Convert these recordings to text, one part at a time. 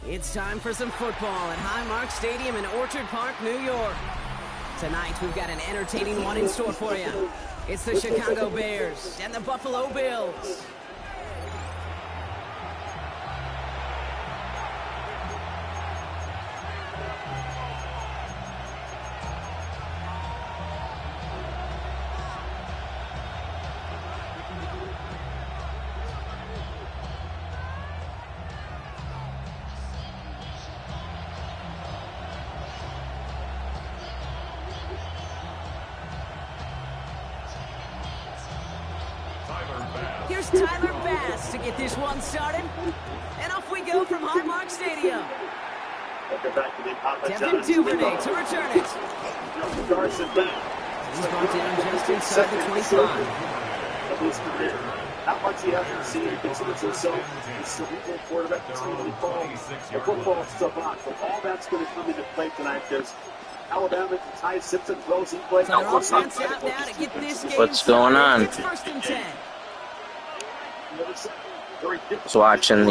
It's time for some football at Highmark Stadium in Orchard Park, New York. Tonight, we've got an entertaining one in store for you. It's the Chicago Bears and the Buffalo Bills. Here's Tyler Bass to get this one started. And off we go from Highmark Stadium. Devin Duvernay to return it. He's brought down just inside the 25. Of his career. Not much he hasn't seen. He considers himself a cerebral quarterback. The football savant. But all that's going to come into play tonight because Alabama, Ty Simpson throws in play. What's going on? It's 1st and 10. Just watching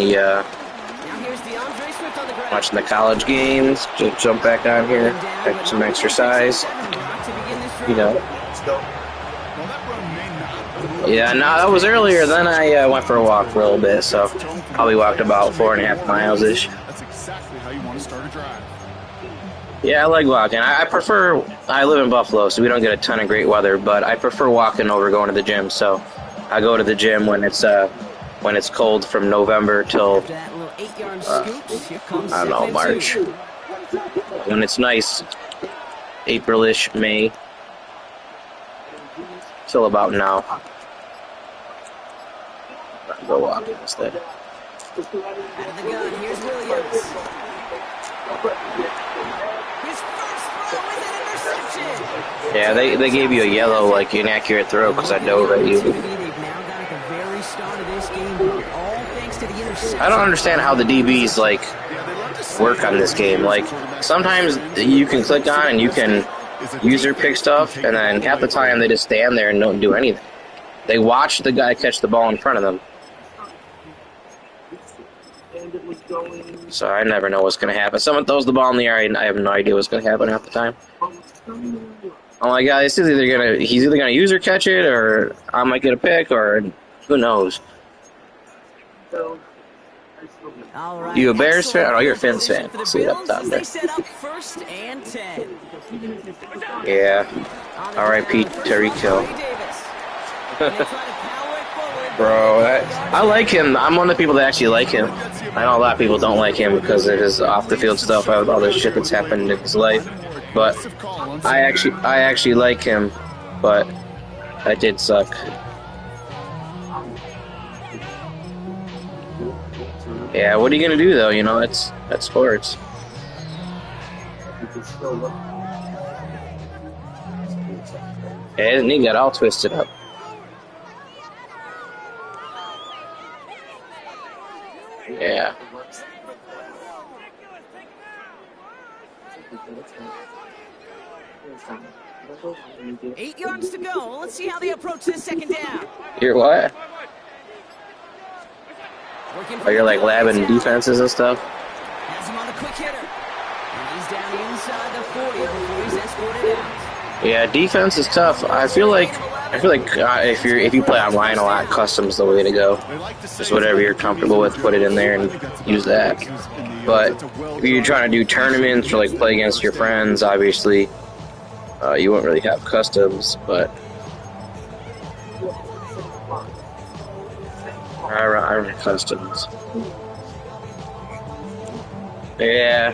the college games. Just jump back on here, get some exercise. You know. Yeah, no, that was earlier. Then I went for a walk for a little bit, so probably walked about 4.5 miles ish. That's exactly how you want to start a drive. Yeah, I like walking. I prefer. I live in Buffalo, so we don't get a ton of great weather, but I prefer walking over going to the gym. So I go to the gym when it's cold from November till I don't know, March. When it's nice, April-ish, May, till about now. I'll go walking instead. Out of the gun, here's Williams. His first throw is an interception. Yeah, they gave you a yellow, like inaccurate throw because I dove at you. I don't understand how the DBs like work on this game. Like sometimes you can click on and you can use their pick stuff, and then half the time they just stand there and don't do anything. They watch the guy catch the ball in front of them. So I never know what's going to happen. Someone throws the ball in the air, and I have no idea what's going to happen half the time. I'm like, he's either gonna use or catch it, or I might get a pick, or who knows. Right, you a Bears fan? Oh, you're a Fins fan. See it up top there. First and 10. Yeah. R.I.P. Tyreek Hill. Bro, I like him. I'm one of the people that actually like him. I know a lot of people don't like him because of his off-the-field stuff, all the shit that's happened in his life. But I actually like him, but that did suck. Yeah, what are you gonna do though? You know, that's sports. Yeah, his knee got all twisted up. Yeah. 8 yards to go. Let's see how they approach this second down. You're what? Oh, you're like labbing defenses and stuff? Has him on the quick hitter. And he's down inside the 40 before he's escorted out. Yeah, defense is tough. I feel like if you play online a lot, custom's the way to go. Just whatever you're comfortable with, put it in there and use that. But if you're trying to do tournaments or like play against your friends, obviously you won't really have customs. But I run customs. Yeah.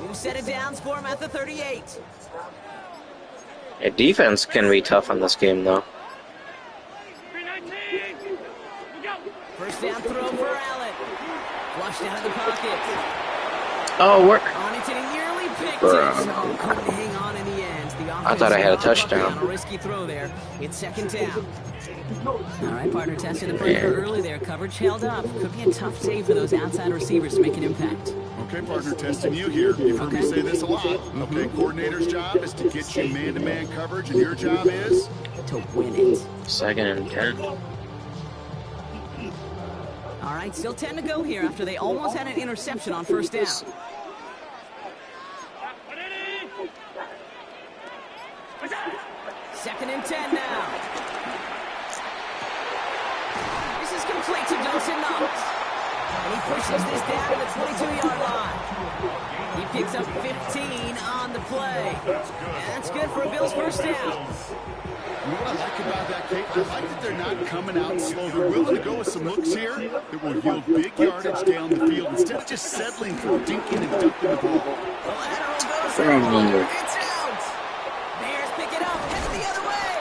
New set of downs for him at the 38. Yeah, defense can be tough on this game, though. First down throw for Allen. Flushed out of the pocket. Oh, we're... On it, and he nearly picked it. Bro. Couldn't hang on in the end. The I thought I had a touchdown. On a risky throw there. It's second down. All right, partner, testing the perimeter early there. Coverage held up. Could be a tough save for those outside receivers to make an impact. Okay, partner, testing you here. You've heard me say this a lot. Okay, coordinator's job is to get you man-to-man coverage, and your job is to win it. Second and 10. All right, still 10 to go here after they almost had an interception on first down. Second and 10 now. This is complete to Dawson Knox. And he pushes this down to the 22-yard line. He picks up 15 on the play. And that's good for a Bills first down. You know what I like about that, Kate? I like that they're not coming out slow. They're willing to go with some looks here that will yield big yardage down the field instead of just settling for dinking and dunking the ball. The lateral goes there. It's out. Bears pick it up. Head the other way.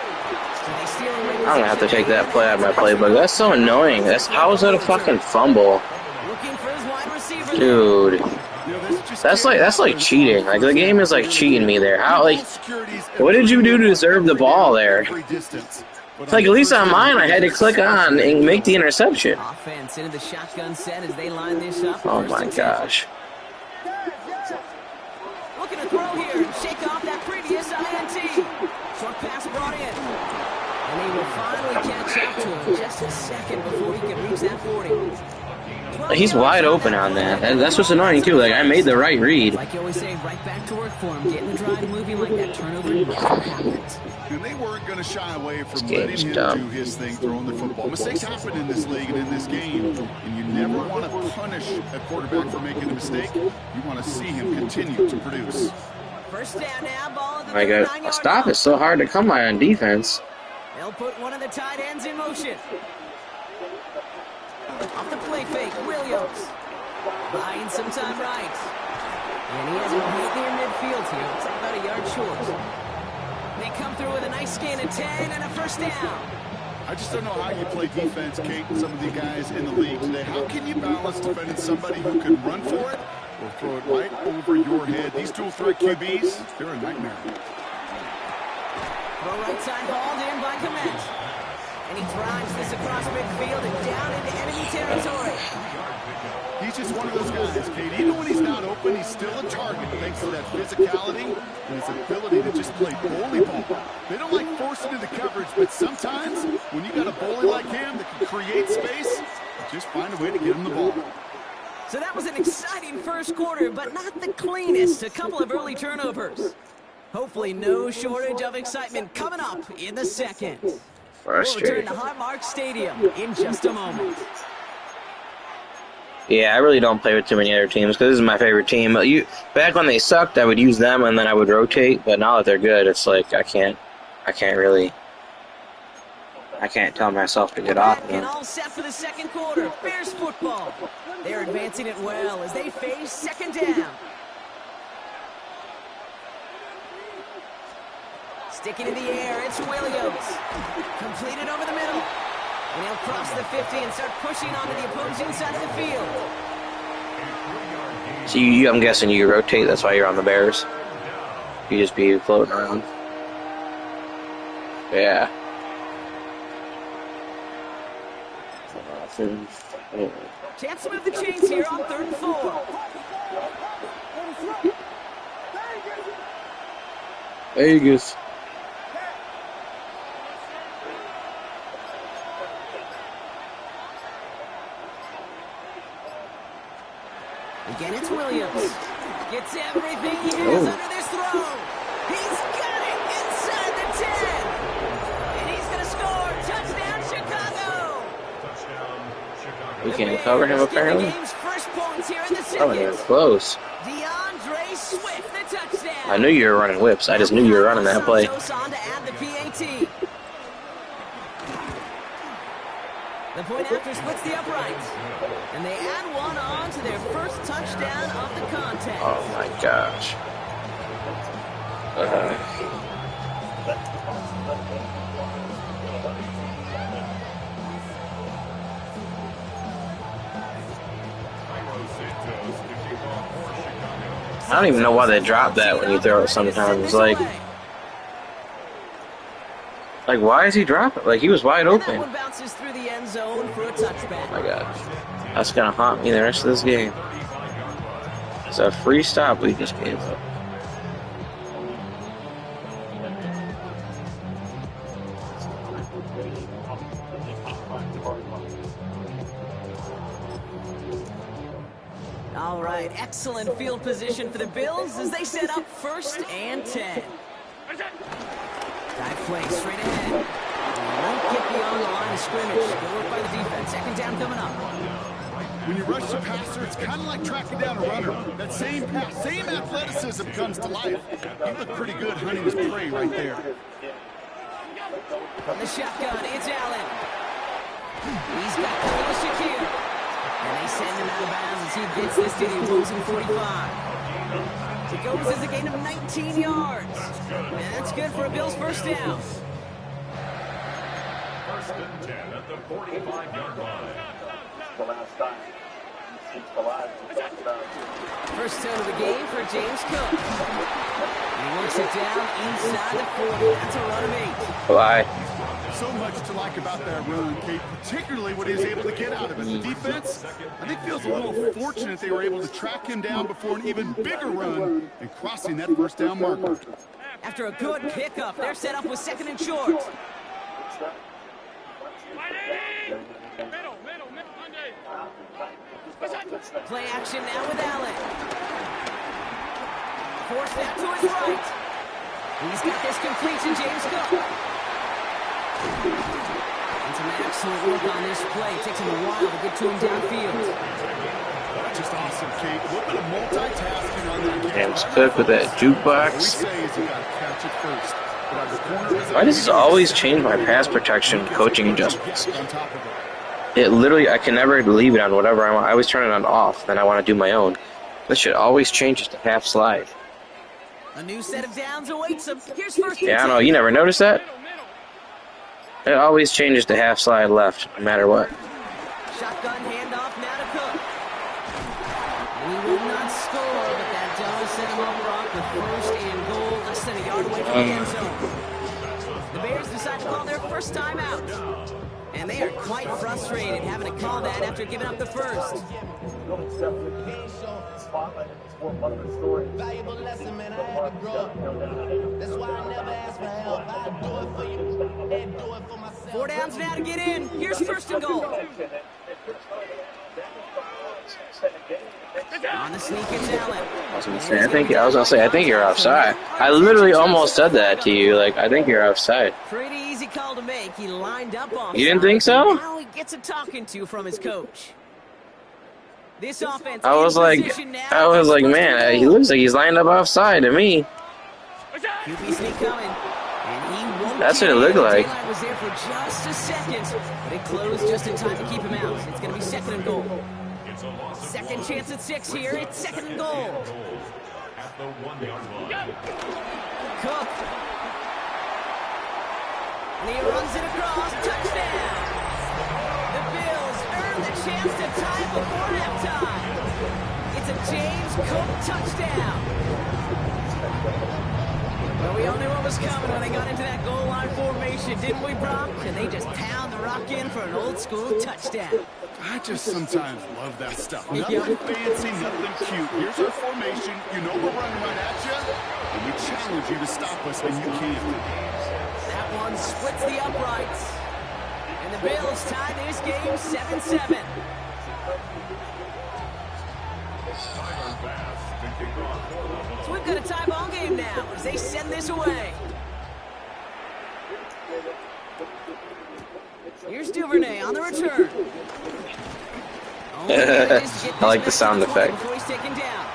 So they steal away. I'm gonna have to take that play out of my playbook. That's so annoying. How is that a fucking fumble? Looking for his wide receiver. Dude. That's like cheating. Like, the game is like cheating me there. How, like, what did you do to deserve the ball there? Like, at least on mine, I had to click on and make the interception. Offense into the shotgun set as they line this up. Oh my gosh. Looking to throw here and shake off that previous INT. Short pass brought in. And he will finally catch up to him just a second before he can reach that 40. He's wide open on that. That's what's annoying too. Like, I made the right read. Like you always say, right back to work for him. Getting the drive moving like that turnover never happened. And they weren't going to shy away from letting him do his thing, throwing the football. Mistakes happen in this league and in this game. And you never want to punish a quarterback for making a mistake. You want to see him continue to produce. First down now, ball at the My God, stop! It's so hard to come by on defense. They'll put one of the tight ends in motion. Off the play fake, Williams. Buying some time right. And he has a hit near midfield here. It's about a yard short. They come through with a nice gain of 10 and a first down. I just don't know how you play defense, Kate, and some of the guys in the league today. How can you balance defending somebody who can run for it or throw it right over your head? These dual threat QBs, they're a nightmare. Throw right side hauled in by Komet. And he drives this across midfield and down into enemy territory. He's just one of those guys, Kate. Even when he's not open, he's still a target thanks to that physicality and his ability to just play bully ball. They don't like forcing into coverage, but sometimes when you got a bully like him that can create space, just find a way to get him the ball. So that was an exciting first quarter, but not the cleanest. A couple of early turnovers. Hopefully no shortage of excitement coming up in the second. We'll return to Highmark Stadium in just a moment. Yeah, I really don't play with too many other teams because this is my favorite team. Back when they sucked, I would use them and then I would rotate. But now that they're good, it's like I can't tell myself to get off. And all set for the second quarter. Bears football. They're advancing it well as they face second down. Sticking in the air, it's Williams. Completed over the middle. And he'll cross the 50 and start pushing onto the opposing side of the field. So I'm guessing you rotate, that's why you're on the Bears. You just be floating around. Yeah. Chance to move the chains here on 3rd and 4. Vegas. Again, it's Williams. Gets everything he has under this throw. He's got it inside the 10. And he's going to score. Touchdown, Chicago. We can't cover him, apparently. Oh, they're close. DeAndre Swift, the touchdown. I knew you were running whips. I just knew you were running that play. The point after splits the uprights. And they add one on to their first touchdown of the contest. Oh my gosh. I don't even know why they drop that when you throw it sometimes. Like why is he dropping? Like, he was wide open. That one bounces through the end zone for a touchback. Oh my gosh. That's going to haunt me the rest of this game. It's a free stop we just gave up. All right, excellent field position for the Bills as they set up 1st and 10. Dive play straight ahead. Won't get beyond the line of scrimmage. Good work by the defense. 2nd down coming up. When you rush the passer, it's kind of like tracking down a runner. That same pass, same athleticism comes to life. You look pretty good hunting his prey right there. From the shotgun, it's Allen. He's got Khalil Shakir. And they send him out of bounds as he gets this to the opposing 45. It goes as a gain of 19 yards. And that's good for a Bills 1st down. 1st and 10 at the 45-yard line. The last time. First down of the game for James Cook. He works it down inside the 40. That's a run of 8. Bye. So much to like about that run, Kate, particularly what he was able to get out of it. The defense, I think, feels a little fortunate they were able to track him down before an even bigger run and crossing that 1st down marker. After a good pickup, they're set up with 2nd and short. Play action now with Allen. Forced out to his right. He's got this completion, James Cook. And some excellent work on this play. Takes him a while to get to him downfield. Just awesome, Kate. A little bit of multitasking on that. James Cook with that jukebox. We say is you got to catch it first. Why does this always change my pass protection coaching adjustments? It literally, I can never leave it on whatever I want. I always turn it on off, then I want to do my own. This shit always changes to half slide. A new set of downs awaits him. Here's 1st and 10. Yeah, I know. You never noticed that? It always changes to half slide left, no matter what. Shotgun handoff now to Cook. He will not score, but that does set him up rock with 1st and goal, less than a yard away from the end zone. The Bears decide to call their 1st time out. And they are quite frustrated having to call that after giving up the 1st. Valuable lesson, man. I had to grow up. That's why I never ask for help. I do it for you and do it for myself. 4 downs now to get in. Here's 1st and goal. On the sneak, it's Allen. I was gonna say, I think you're offside. I literally almost said that to you. Like, I think you're offside. Pretty easy call to make. He lined up offside. You didn't think so? Now he gets a talking to from his coach. This offense. I was like, man, he looks like he's lined up offside to me. QB sneak coming. And he won't. That's what it looked like. Daylight was there for just a second, but it closed just in time to keep him out. It's going to be 2nd and goal. 2nd chance at 6 here. It's 2nd and goal. At the 1-yard line. Cook. And he runs it across. Touchdown. The Bills earn the chance to tie before halftime. It's a James Cook touchdown. Well, we all knew what was coming when they got into that goal line formation, didn't we, Brock? And they just pound the rock in for an old school touchdown. I just sometimes love that stuff. Nothing fancy, nothing cute. Here's our formation. You know we're running right at you, and we challenge you to stop us, and you can't. That one splits the uprights. And the Bills tie this game 7-7. So we've got a tie ball game now as they send this away. Here's Duvernay on the return. I like the sound effect. Before he's taken down.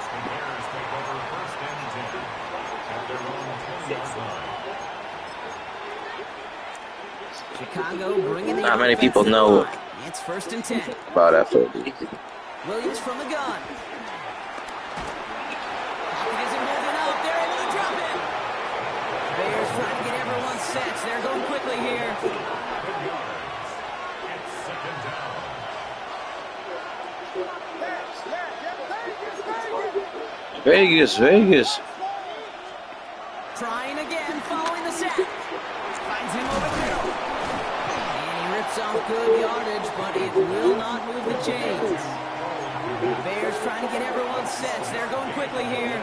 Chicago bringing the Not many people know It's 1st and 10. About FOB. Williams from the gun. He isn't holding up. They're able to drop it. Bears trying to get everyone set. They're going quickly here. Vegas. Trying again, following the sack. Finds him over the middle. And he rips off good yardage, but it will not move the chains. Bears trying to get everyone set. They're going quickly here.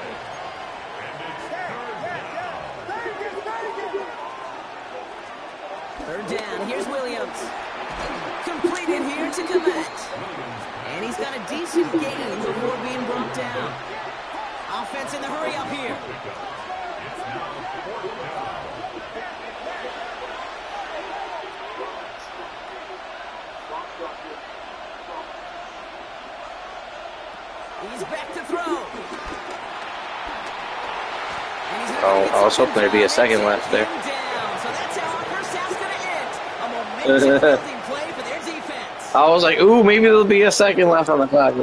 Third down. Here's Williams. Completed here to Komet. And he's got a decent gain before being brought down. Offense in the hurry up here. He's back to throw. Oh, I was hoping there'd be a second left there. So that's how our first half's going to end. A momentum building play for their defense. I was like, ooh, maybe there'll be a second left on the clock.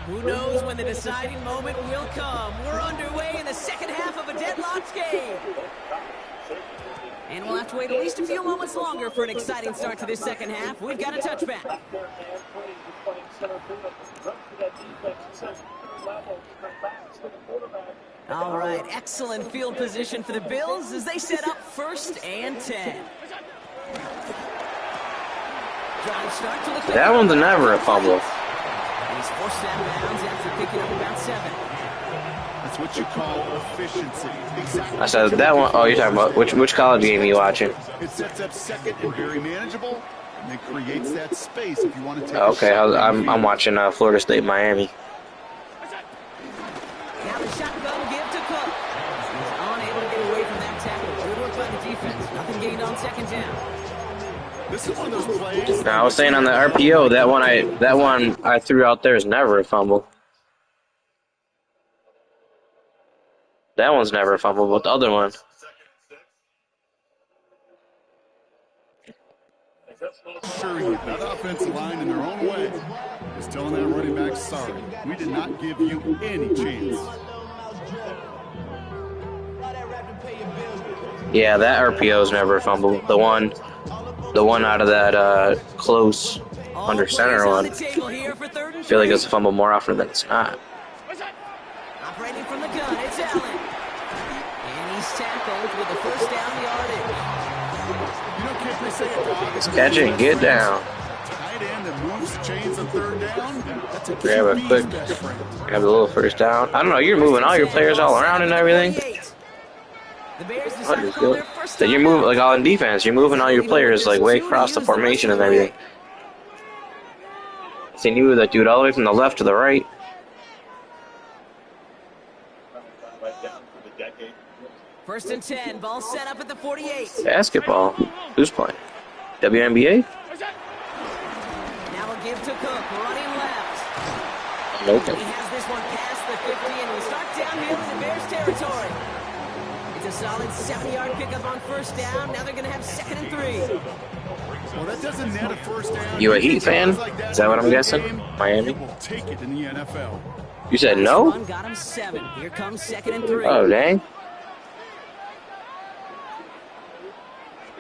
Who knows when the deciding moment will come. We're underway in the second half of a deadlocked game. And we'll have to wait at least a few moments longer for an exciting start to this second half. We've got a touchback. All right, excellent field position for the Bills as they set up 1st and 10. That one's never a fumble. He's forced out of bounds after picking up about 7. That's what you call efficiency. Exactly. I said that one. Oh, you're talking about which college game are you watching? It sets up second and very manageable, and it creates that space if you want to take Okay, I'm watching Florida State Miami. Now the shotgun give to Cook. He's unable to get away from that tackle. Good work by the defense. Nothing gained on 2nd down. This is one of those plays. Now, I was saying on the RPO, that one I threw out there is never a fumble. That one's never a fumble, but the other one. Sure, that offensive line in their own way is telling that running back, sorry, we did not give you any chance. Yeah, that RPO is never a fumble. The one out of that close under center one. I feel like it's a fumble more often than it's not. Operating from the gun, it's Allen. And he's tackled with the 1st down yardage. You know, can't they say a dog is Catch it and get down. tight end that moves the chains on 3rd down? That's a Grab a quick, grab a little 1st down. I don't know, you're moving all your players all around and everything. The Bears What is good? So you're moving, like on defense, you're moving all your players like way across the formation and everything. So you move that dude all the way from the left to the right. First and 10, ball set up at the 48. Basketball. Who's playing? WNBA? Now a give to Cook, running left. Nope. He has this one past the 50 and will start downhill in Bears territory. It's a solid 70-yard pickup on 1st down. Now they're going to have 2nd and 3. Well, that doesn't net a 1st down. You a Heat fan? Is that what I'm guessing? Miami? We'll take it in the NFL. You said no? One got him 7. Here comes 2nd and 3. Oh, dang.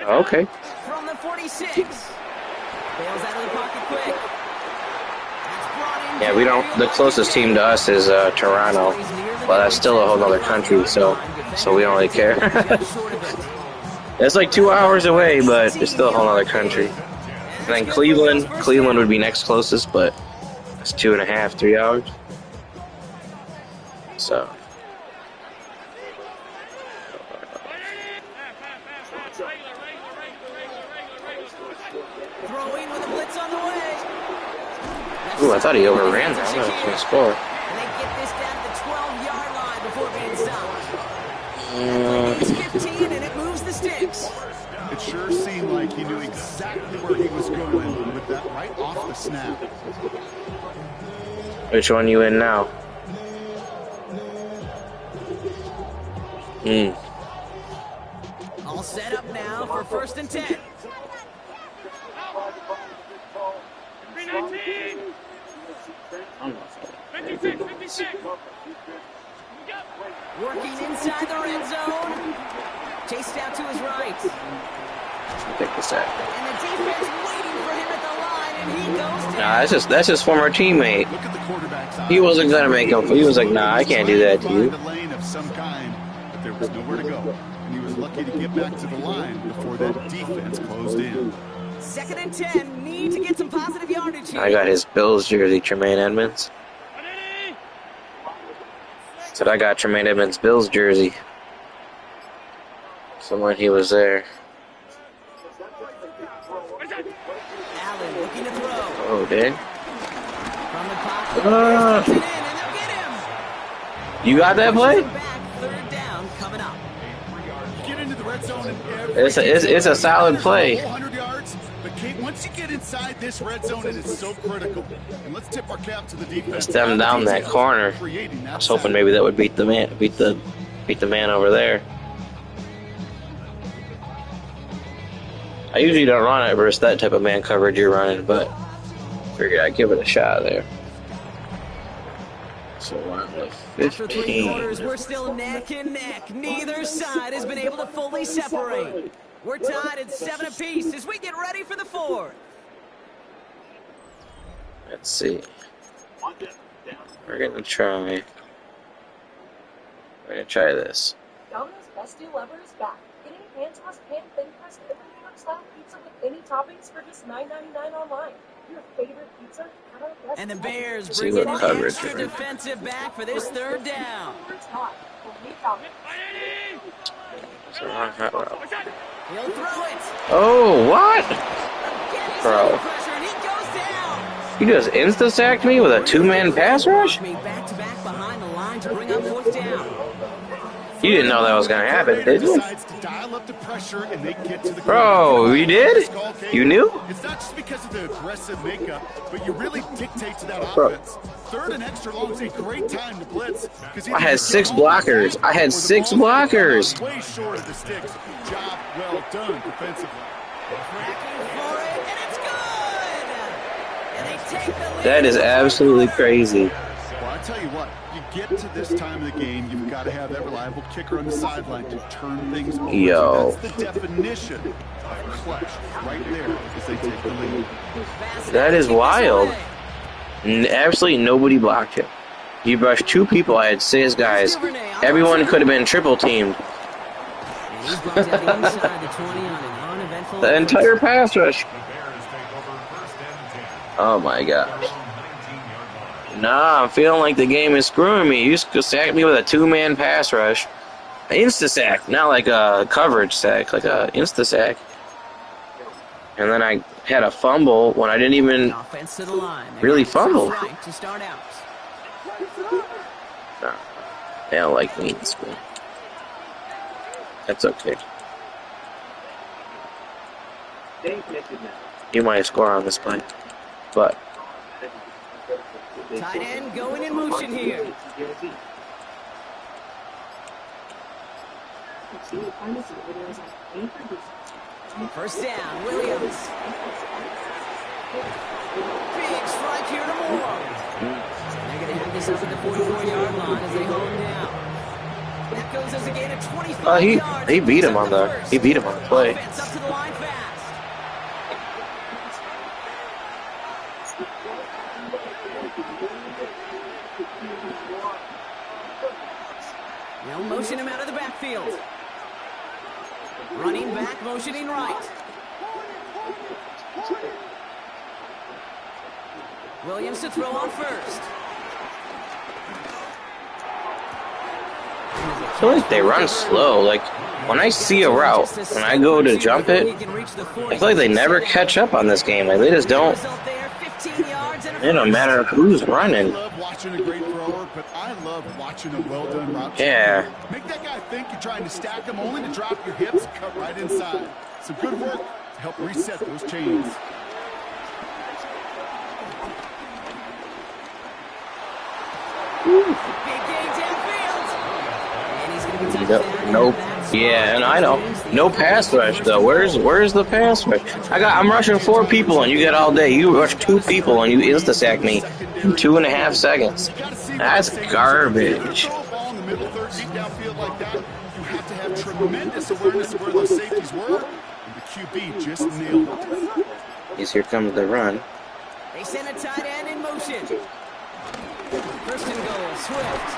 Okay. From the 46. Bails out of the pocket quick. Yeah, we don't. The closest team to us is Toronto. Well, that's still a whole other country, so we don't really care. It's like 2 hours away, but it's still a whole other country. And then Cleveland would be next closest, but it's 2.5, 3 hours. So. Throwing with a blitz on the way. Ooh, I thought he overran that. I thought he was going to score. And they get this down to the 12-yard line before being stopped. It's 15, and it moves the sticks. It sure seemed like he knew exactly where he was going with that right off the snap. Which one you in now? All set up now for 1st and 10. 319. 56. Working inside the red zone. Chased out to his right. Take the sack. And the defense waiting for him at the line, and he goes down. Nah, that's his former teammate. Look at the quarterback's He wasn't gonna make him. He was like, nah, I can't do that to you. A lane of some kind, but there was nowhere to go, and he was lucky to get back to the line before that defense closed in. 2nd and 10. Need to get some positive yardage here. I got his Bills jersey, Tremaine Edmonds. Said I got Tremaine Edmonds' Bills jersey. So when he was there. Allen looking to throw. Oh, dang. From the pocket. Bears takes it in, and they'll get him. You got that play? Back, 3rd down coming up. Get into the red zone and It's a solid play. 100 yards, but Kate, once you get inside this red zone, it is so critical. And let's tip our cap to the defense. Stem down that corner. I was hoping maybe that would beat the man over there. I usually don't run it versus that type of man coverage you're running, but figured I'd give it a shot there. So we're on the After 3 15. quarters, we're still neck and neck. Neither side has been able to fully separate. We're tied at 7 apiece as we get ready for the 4th. Let's see. We're gonna try this. Domino's Best Deal Ever is back. Getting a hand-tossed pan thin crust every New York style pizza with any toppings for just $9.99 online. Your favorite pizza at our best. And the Bears See bring what in an coverage extra they're in. defensive back for this 3rd down. It's hot. Only Domino's. It's a wrong hot route. He'll throw it. Oh, what? Again, he's Bro. under pressure, and he goes down. You just insta-sacked me with a 2-man pass rush? Back to back behind the line to bring up 4th down. You didn't know that was gonna happen, did you? Decides to dial up the pressure and they get to the Bro, you did? You knew? It's not just because of the aggressive makeup, but you really dictate to that Bro. offense. 3rd and extra long is a great time to blitz. I had 6 blockers. I had 6 blockers. Way short of the sticks. Job well done defensively. Cracking for it, and it's good. And they take the lead. That is absolutely crazy. Well, I tell you what, you get to this time of the game, you've got to have that reliable kicker on the sideline to turn things over. Yo. That's the definition of clutch right there as they take the lead. That is wild. Absolutely nobody blocked him. He brushed 2 people. I had 6 guys. Everyone could have been triple teamed. And he's brought down the inside the 20 on an uneventful. The entire pass rush. The Bears take over 1st and 10. Oh my gosh. 19-yard line. Nah, I'm feeling like the game is screwing me. You just sacked me with a 2-man pass rush. Insta-sack, not like a coverage sack, like a insta-sack. And then I had a fumble when I didn't even Offense to the line. really fumble. Right to start out. Nah, they don't like me in school. That's okay. You might score on this play, but Tight end going in motion here. First down, Williams. Big strike here to Moore. They're going to have this up at the 44-yard line as they hold him down. That goes as a gain of 25 yards. he beat him on the play. Offense up to the line fast. They'll motion him out of the backfield. Running back, motioning right. Williams to throw on first. I feel like they run slow. Like, when I see a route, when I go to jump it, I feel like they never catch up on this game. Like, they just don't. It don't matter who's running. watching a great thrower, but I love watching a well-done route. Yeah. Make that guy think you're trying to stack him, only to drop your hips, cut right inside. Some good work to help reset those chains. Big game downfield. And he's going to be touchdown. Nope. Yeah, and I know. No pass rush though. Where's the pass rush? I'm rushing 4 people and you get all day. You rush 2 people and you insta sack me in 2.5 seconds. That's garbage. You have to have tremendous awareness of where those safeties were, and the QB just nailed it. Here comes the run. They send a tight end in motion. First and goal, Swift.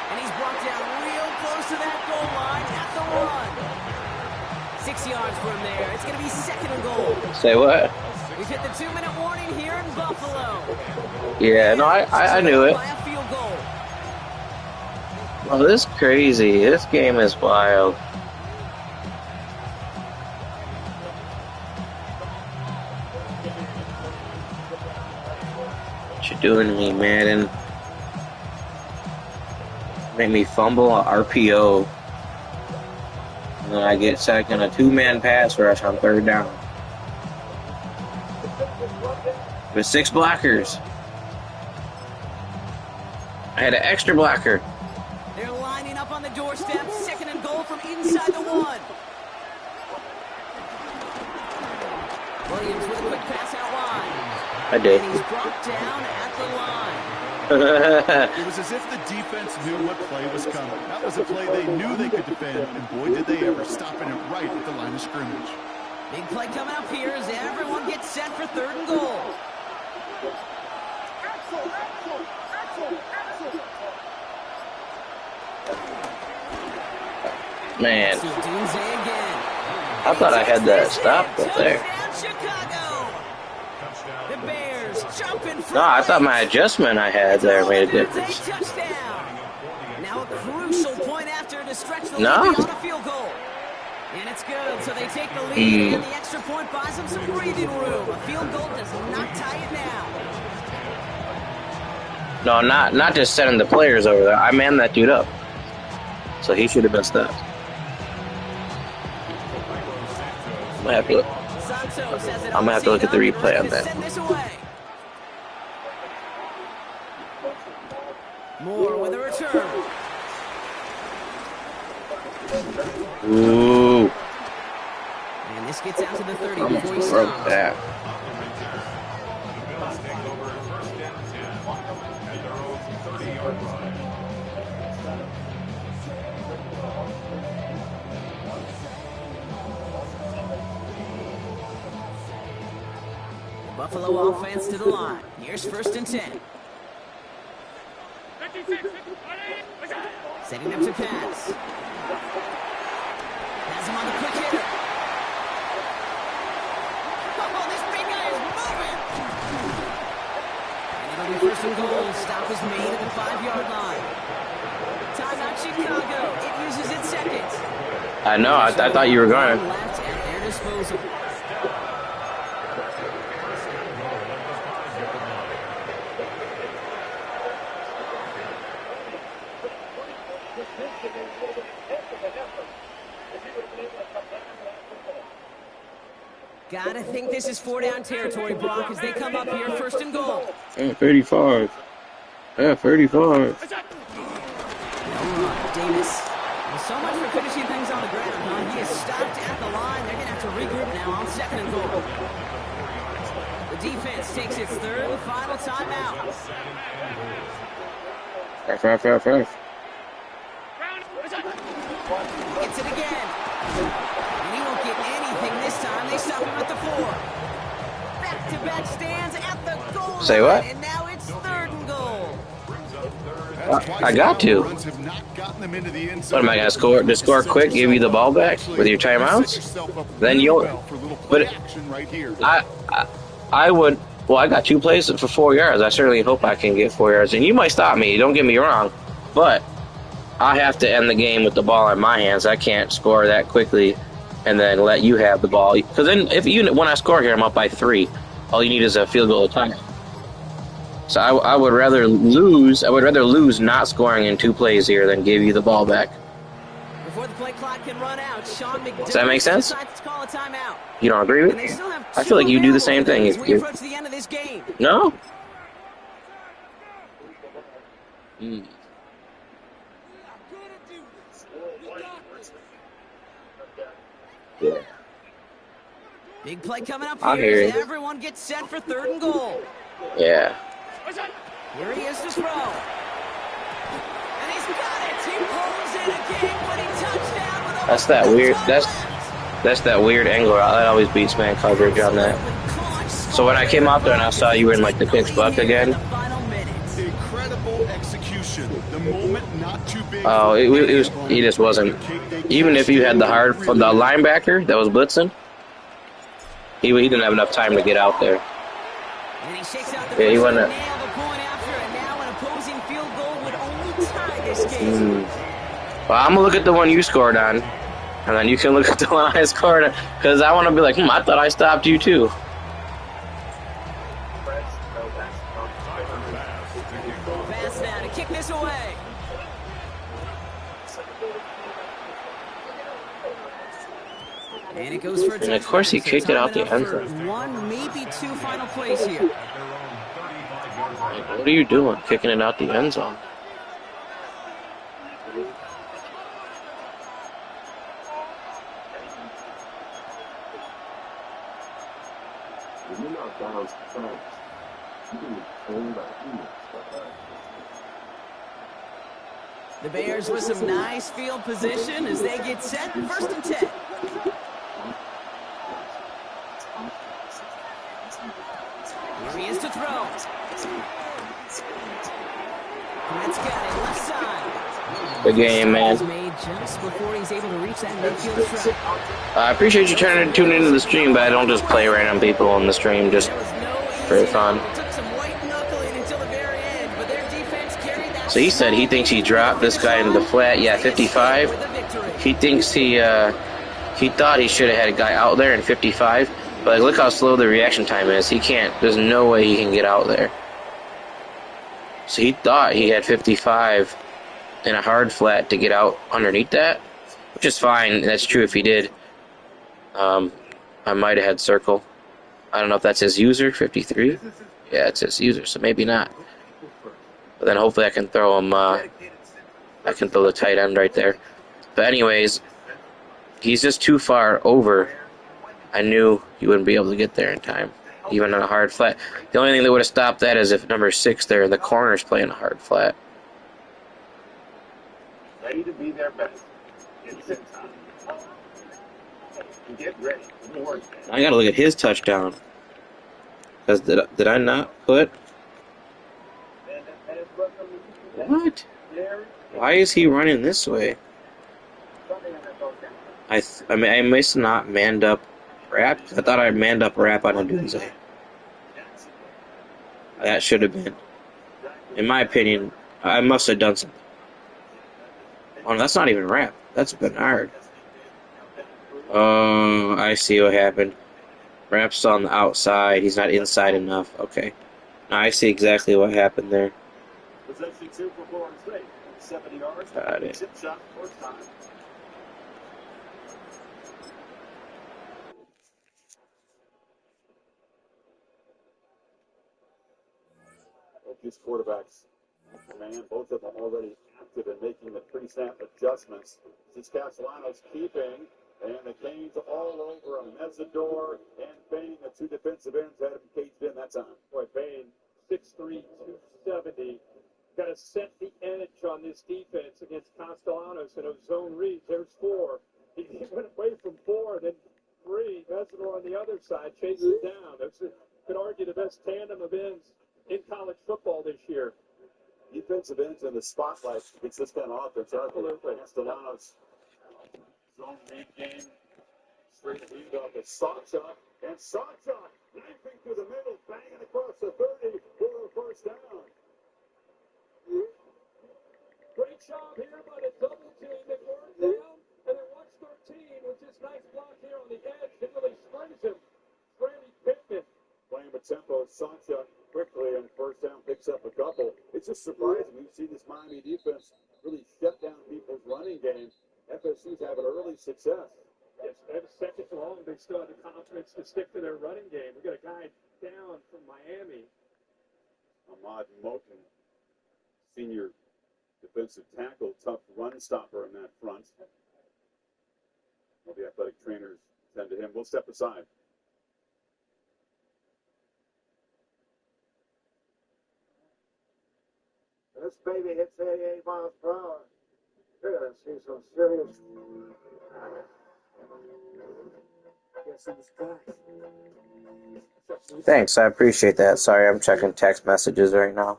And he's brought down real close to that goal line at the run. 6 yards from there. It's going to be second and goal. Say what? We've hit the 2-minute warning here in Buffalo. Yeah, no, I knew it. By a field goal. Oh, this is crazy. This game is wild. What you doing to me, Madden? Make me fumble an RPO. And then I get sacked on a 2-man pass rush on 3rd down. With 6 blockers. I had an extra blocker. They're lining up on the doorstep. Second and goal from inside the 1. Williams with a quick pass out wide. I did. And he's brought down at the line. It was as if the defense knew what play was coming. That was a play they knew they could defend, and boy, did they ever, stopping it right at the line of scrimmage. Big play coming up here as everyone gets set for 3rd and goal. Man, Dunze again. I thought I had that stopped up there. Chicago. The Bears jumping from. No, I thought my adjustment I had there made a difference. Touchdown. Now a crucial point after to stretch the lead No. beyond a field goal. And it's good, so they take the lead, and the extra point buys them some breathing room. A field goal does not tie it down. No, not just sending the players over there. I manned that dude up. So he should have been stopped. I'm gonna have to look at the replay on that. Moore with a return. Ooh. And this gets out to the 30 I'm before he broke stops. that. Buffalo offense to the line. Here's 1st and 10. Setting up to pass. Has him on the quick hitter. Oh, this big guy is moving. And it'll be 1st and goal. Stop is made at the 5-yard line. Timeout Chicago. It uses its second. I know. I thought you were going. Left at their disposal. Gotta think this is 4-down territory, Brock, as they come up here 1st and goal. Yeah, 35. Yeah, 35. Davis. Well, so much for finishing things on the ground, huh? He is stopped at the line. They're going to have to regroup now on 2nd and goal. The defense takes its 3rd and final timeout. Five. Gets it again. And he won't get anything this time. They stop him at the 4. Back-to-back stands at the goal line. Say what? And now it's 3rd and goal. I got to. What am I gonna score? Just score quick, give you the ball back with your timeouts? Then you'll. But I would. Well, I got 2 plays for 4 yards. I certainly hope I can get 4 yards. And you might stop me. Don't get me wrong, but I have to end the game with the ball in my hands. I can't score that quickly and then let you have the ball. Because then, when I score here, I'm up by 3. All you need is a field goal time. So I would rather lose. I would rather lose not scoring in 2 plays here than give you the ball back. Before the play clock can run out, Sean McDermott Does that make sense? decides to call a timeout. You don't agree with And they me? still have I feel like you do the same thing. as we approach the end of this game. No? Mm. Yeah. Big play coming up I here hear as you. everyone gets set for 3rd and goal. Yeah. Here he is to throw. And he's got it. He pulls in a game-winning touchdown with over That's that weird. That's that weird angle. That always beats man coverage on that. So when I came out there and I saw you were in like the pitch buck again. Incredible execution. The moment not too big. Oh, it was. He just wasn't. Even if you had the linebacker that was blitzing, he didn't have enough time to get out there. And he shakes out the Yeah, he pressure went and up. nailed the point after, and now an opposing field goal would only tie this game. Well, I'm gonna look at the one you scored on, and then you can look at the one I scored on, because I want to be like, I thought I stopped you too. Pass now to kick this away. And it goes for a And of course he touchdown. kicked it out the Time end enough zone. for 1, maybe 2 final plays here. What are you doing, kicking it out the end zone? The Bears with some nice field position as they get set. 1st and 10. Here he is to throw. That's got it left side. Good game, man. Made just before he's able to reach that midfield strike. I appreciate you tuning into the stream, but I don't just play random people on the stream just There was no for easy fun. out. It took some white knuckling until the very end, but their defense carried that. So he said he thinks he dropped this guy into the flat. Yeah, 55. He thinks he thought he should have had a guy out there in 55. But look how slow the reaction time is. He can't. There's no way he can get out there. So he thought he had 55 in a hard flat to get out underneath that, which is fine. That's true if he did. I might have had circle. I don't know if that's his user, 53. Yeah, it's his user, so maybe not. But then hopefully I can throw him. I can throw the tight end right there. But anyways, he's just too far over. I knew he wouldn't be able to get there in time, even on a hard flat. The only thing that would have stopped that is if number 6 there in the corner is playing a hard flat. Ready to be their best. It's in time. Get ready. I gotta look at his touchdown. Because did I not put? What? Why is he running this way? I must not manned up wrap. I thought I manned up wrap on a Dunze. That should have been. In my opinion, I must have done something. Oh, no, that's not even wrap. That's Bernard. Oh, I see what happened. Wrap's on the outside. He's not inside enough. Okay. Now I see exactly what happened there. Possession 2 for Florida State. 70 yards. Got it. Chip shot first time. Both these quarterbacks, man, both of them already active and making the pre-snap adjustments. Saskatchewan's keeping, and the Canes all over him. Mesidor and Bain, the 2 defensive ends, had him caged in that time. Boy, Bain, 6'3", 270. Got to set the edge on this defense against Castellanos and those zone reads. There's 4. He went away from 4, then 3. Mesidor on the other side chases down. That's, could argue, the best tandem of ends in college football this year. Defensive ends in the spotlight against this kind of offense. Absolutely. Castellanos zone read game. Straight lead off the Sawchuck. And Sawchuck knifing through the middle, banging across the 30 for a first down. Great job here by the double team that worked down. And then watch 13 with this nice block here on the edge. It really springs him. Randy Pittman. Playing tempo. Sancha quickly on first down picks up a couple. It's just surprising. You see this Miami defense really shut down people's running game. FSU's having early success. Yes, and second long, they still have the confidence to stick to their running game. We got a guy down from Miami. Ahmad Moten, senior defensive tackle, tough run stopper in that front. All the athletic trainers tend to him. We'll step aside. This baby hits 88 miles per hour. You're going to see some serious. Thanks, I appreciate that. Sorry, I'm checking text messages right now.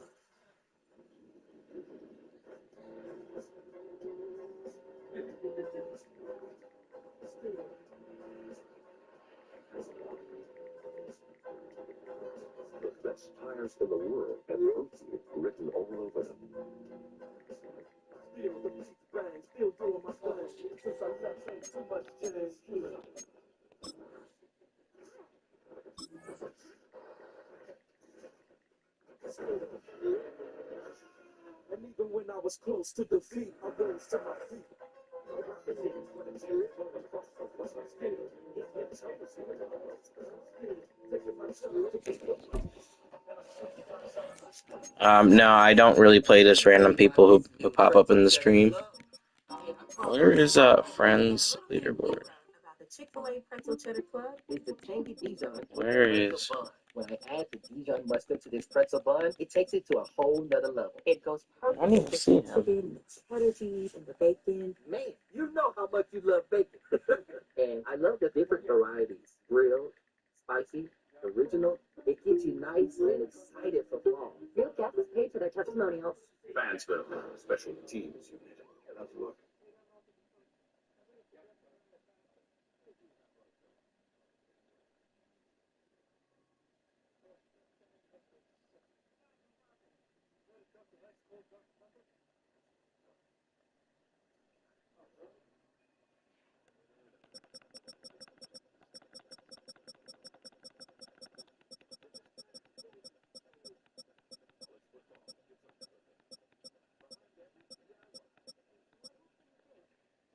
The best tires in the world and Oakley written all over them. Still the beat bang, still doing my thing. Since I left, ain't too much change. And even when I was close to defeat, I rose to my feet. No, I don't really play this random people who pop up in the stream. Where is friends leaderboard? Chick-fil-A Pretzel Cheddar Club is the tangy Dijon. Where is? When I add the Dijon mustard to this pretzel bun, it takes it to a whole nother level. It goes perfect. I don't even see him. The cheddar cheese and the bacon. Man, you know how much you love bacon. And I love the different varieties. Grilled, spicy, original. It gets you nice and excited for fall. Real guests paid for their testimonials. Fansville, special teams unit. Let's look.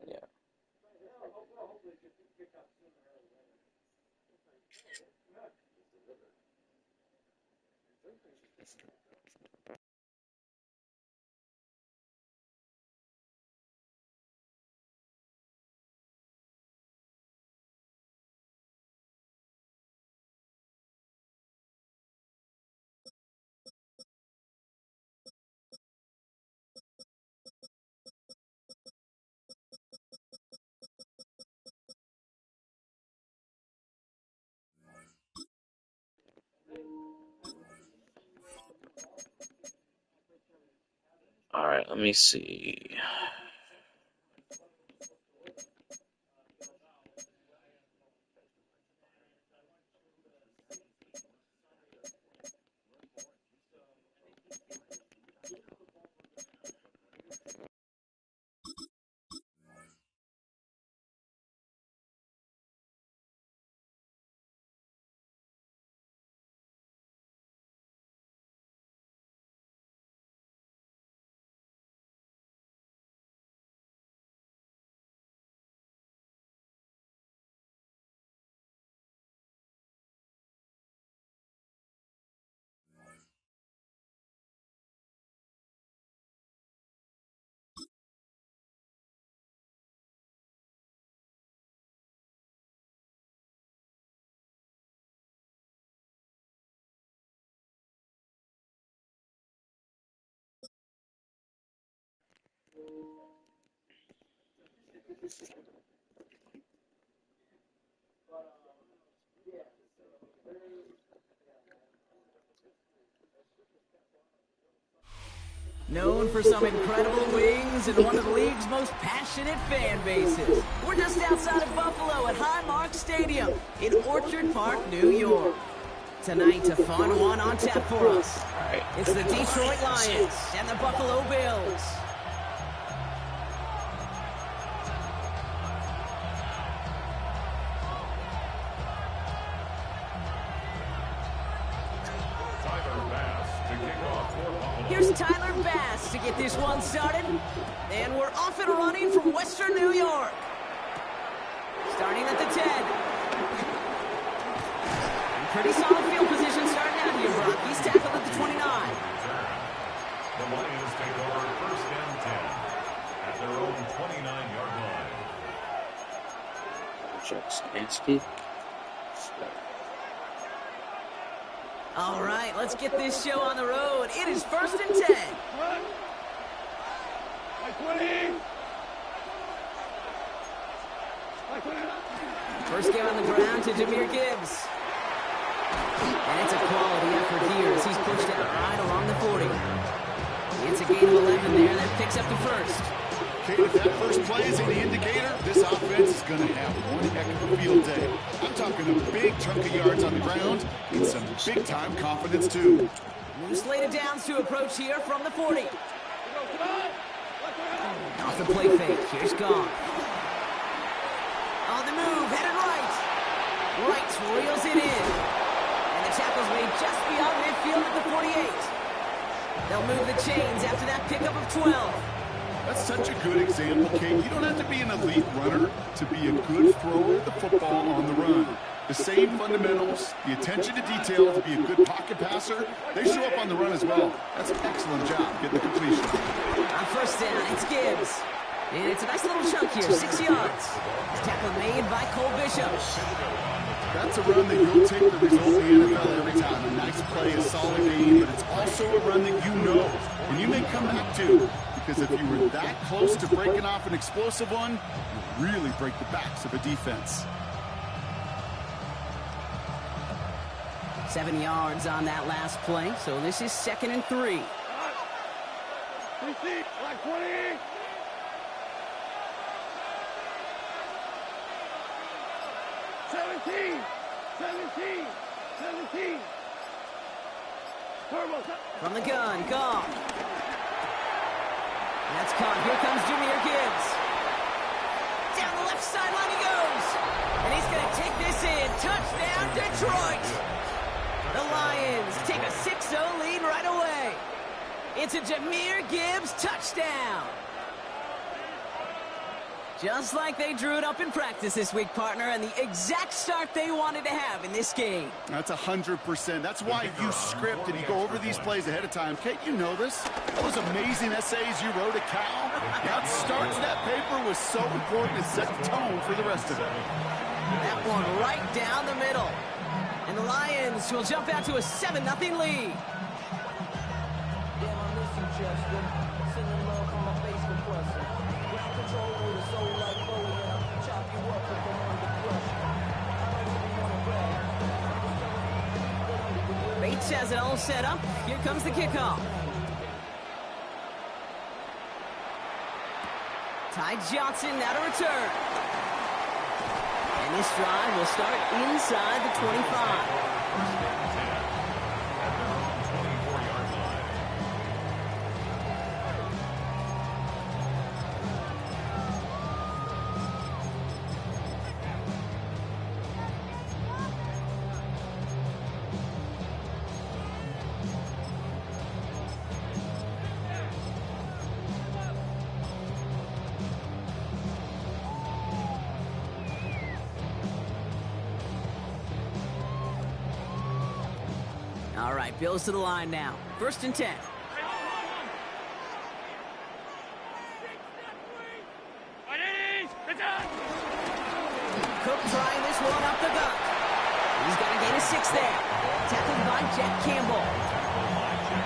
Yeah. All right, let me see. Known for some incredible wings and one of the league's most passionate fan bases. We're just outside of Buffalo at Highmark Stadium in Orchard Park, New York. Tonight, a fun one on tap for us. Right. It's the Detroit Lions and the Buffalo Bills. one started, and we're off and running from Western New York. Starting at the 10. Pretty solid field position starting out here, Brock. He's tackled at the 29. The Lions take over first and 10 at their own 29-yard line. Jackson. All right, let's get this show on the road. It is first and 10. First game on the ground to Jahmyr Gibbs. And it's a quality effort here as he's pushed out right along the 40. It's a gain of 11 there. That picks up the first. Okay, if that first play is any indicator, this offense is going to have one heck of a field day. I'm talking a big chunk of yards on the ground and some big-time confidence, too. New slate of downs to approach here from the 40. Off the play fake. Here's Goff. On the move, headed right. Right reels it in. And the tackle's made just beyond midfield at the 48. They'll move the chains after that pickup of 12. That's such a good example, Kate. You don't have to be an elite runner to be a good thrower of the football on the run. The same fundamentals, the attention to detail to be a good pocket passer, they show up on the run as well. That's an excellent job getting the completion. On first down, it's Gibbs. And it's a nice little chunk here, 6 yards. Tackle made by Cole Bishop. That's a run that you'll take the result in the NFL every time. A nice play, a solid game, but it's also a run that you know and you may come back to. Because if you were that close to breaking off an explosive one, you really break the backs of a defense. 7 yards on that last play, so this is 2nd and 3. 17. From the gun, Goff. That's caught. Here comes Jahmyr Gibbs. Down the left sideline he goes. And he's going to take this in. Touchdown, Detroit. The Lions take a 6-0 lead right away. It's a Jahmyr Gibbs touchdown. Just like they drew it up in practice this week, partner, and the exact start they wanted to have in this game. That's 100%. That's why you script and you go over these plays ahead of time. Kate, you know this. Those amazing essays you wrote at Cal, that start to that paper was so important to set the tone for the rest of it. That one right down the middle. And the Lions will jump out to a 7-0 lead. Bates has it all set up. Here comes the kickoff. Ty Johnson now to return. And this drive will start inside the 25. All right, Bills to the line now. 1st and 10. Cook trying this one up the gut. He's got a gain of 6 there. Tackled by Jack Campbell.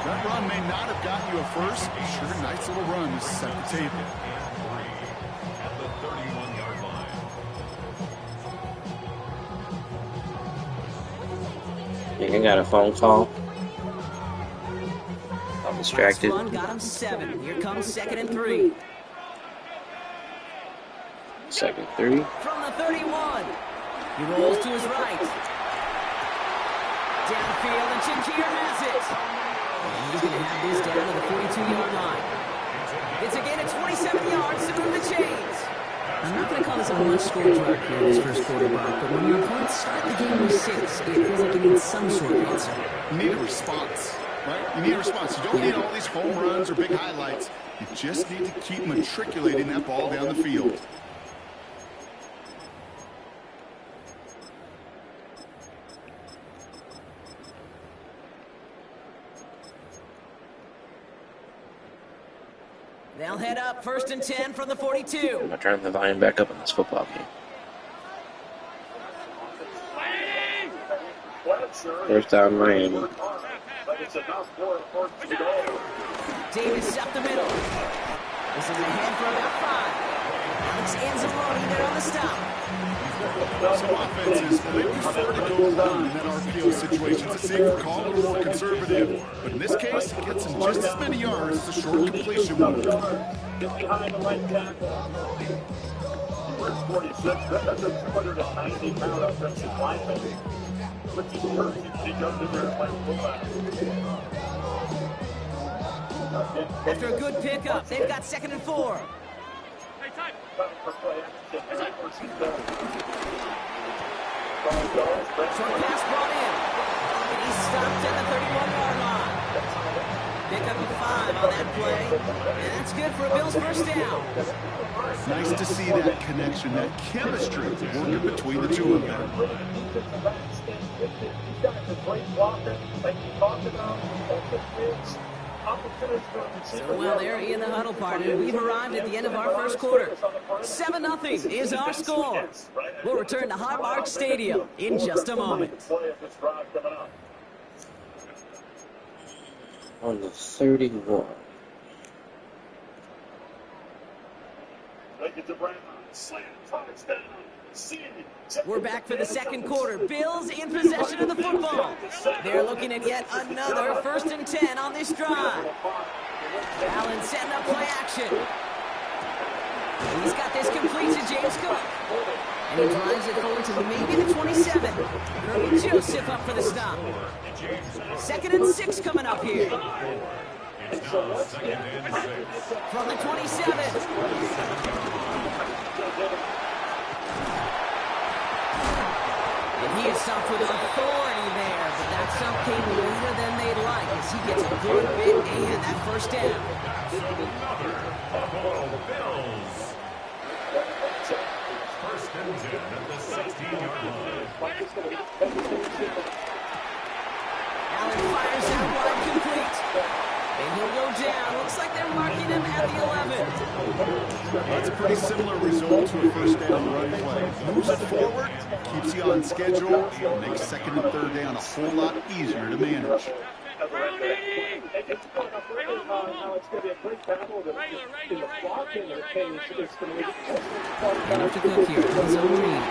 That run may not have gotten you a first, but sure, nice little run to set the table. At the 31-yard line. I got a phone call. I'm distracted. One got him 7. Here comes 2nd and 3. 2nd and 3. From the 31. He rolls to his right. Downfield, and Shakir has it. And he's going to have this down to the 42-yard line. It's a gain of 27 yards to move the chains. I'm not going to call this a much-score drive here in this first quarter, Brock, but when your opponents start the game with 6, it feels like you need some sort of answer. Need a response. right? You need a response. You don't need all these home runs or big highlights. You just need to keep matriculating that ball down the field. They'll head up 1st and 10 from the 42. I'm turning the volume back up in this football game. First down, Miami. Davis up the middle. This is ahead for about 5. Alex Anzalone there on the stop. Some offenses, they prefer to go run in that RPO situation. It's a safer call, a little more conservative. But in this case, it gets him just as many yards as a short completion one. Get behind the right tackle. Number 46, that's a 290-pound offensive lineman. But he hurt him. He jumped in there and played fullback. After a good pickup, they've got 2nd and 4. Short pass brought in. And he's stopped at the 31-yard line. Pick up a 5 on that play. And that's good for a Bills first down. Nice to see that connection, that chemistry working between the two of them. He's got a great blocker, like you talked about. So, well, they're in the huddle part, and we've arrived at the end of our first quarter. 7-0 is our score. We'll return to Highmark Stadium in just a moment. On the 31. We're back for the second quarter. Bills in possession of the football. They're looking at yet another 1st and 10 on this drive. Allen setting up play action. He's got this complete to James Cook. And he drives it forward to maybe the 27. Kirby Joseph up for the stop. 2nd and 6 coming up here. From the 27. And he is stopped with authority there, but that stop came later than they'd like as he gets a good bit and that first down. First and 10 at the 16-yard line. Allen fires out wide complete. And he'll go down. Looks like they're marking him at the 11. That's a pretty similar result to a first down run play. Moves it forward, keeps you on schedule, and makes 2nd and 3rd down a whole lot easier to manage. And up to Cook here. His own read.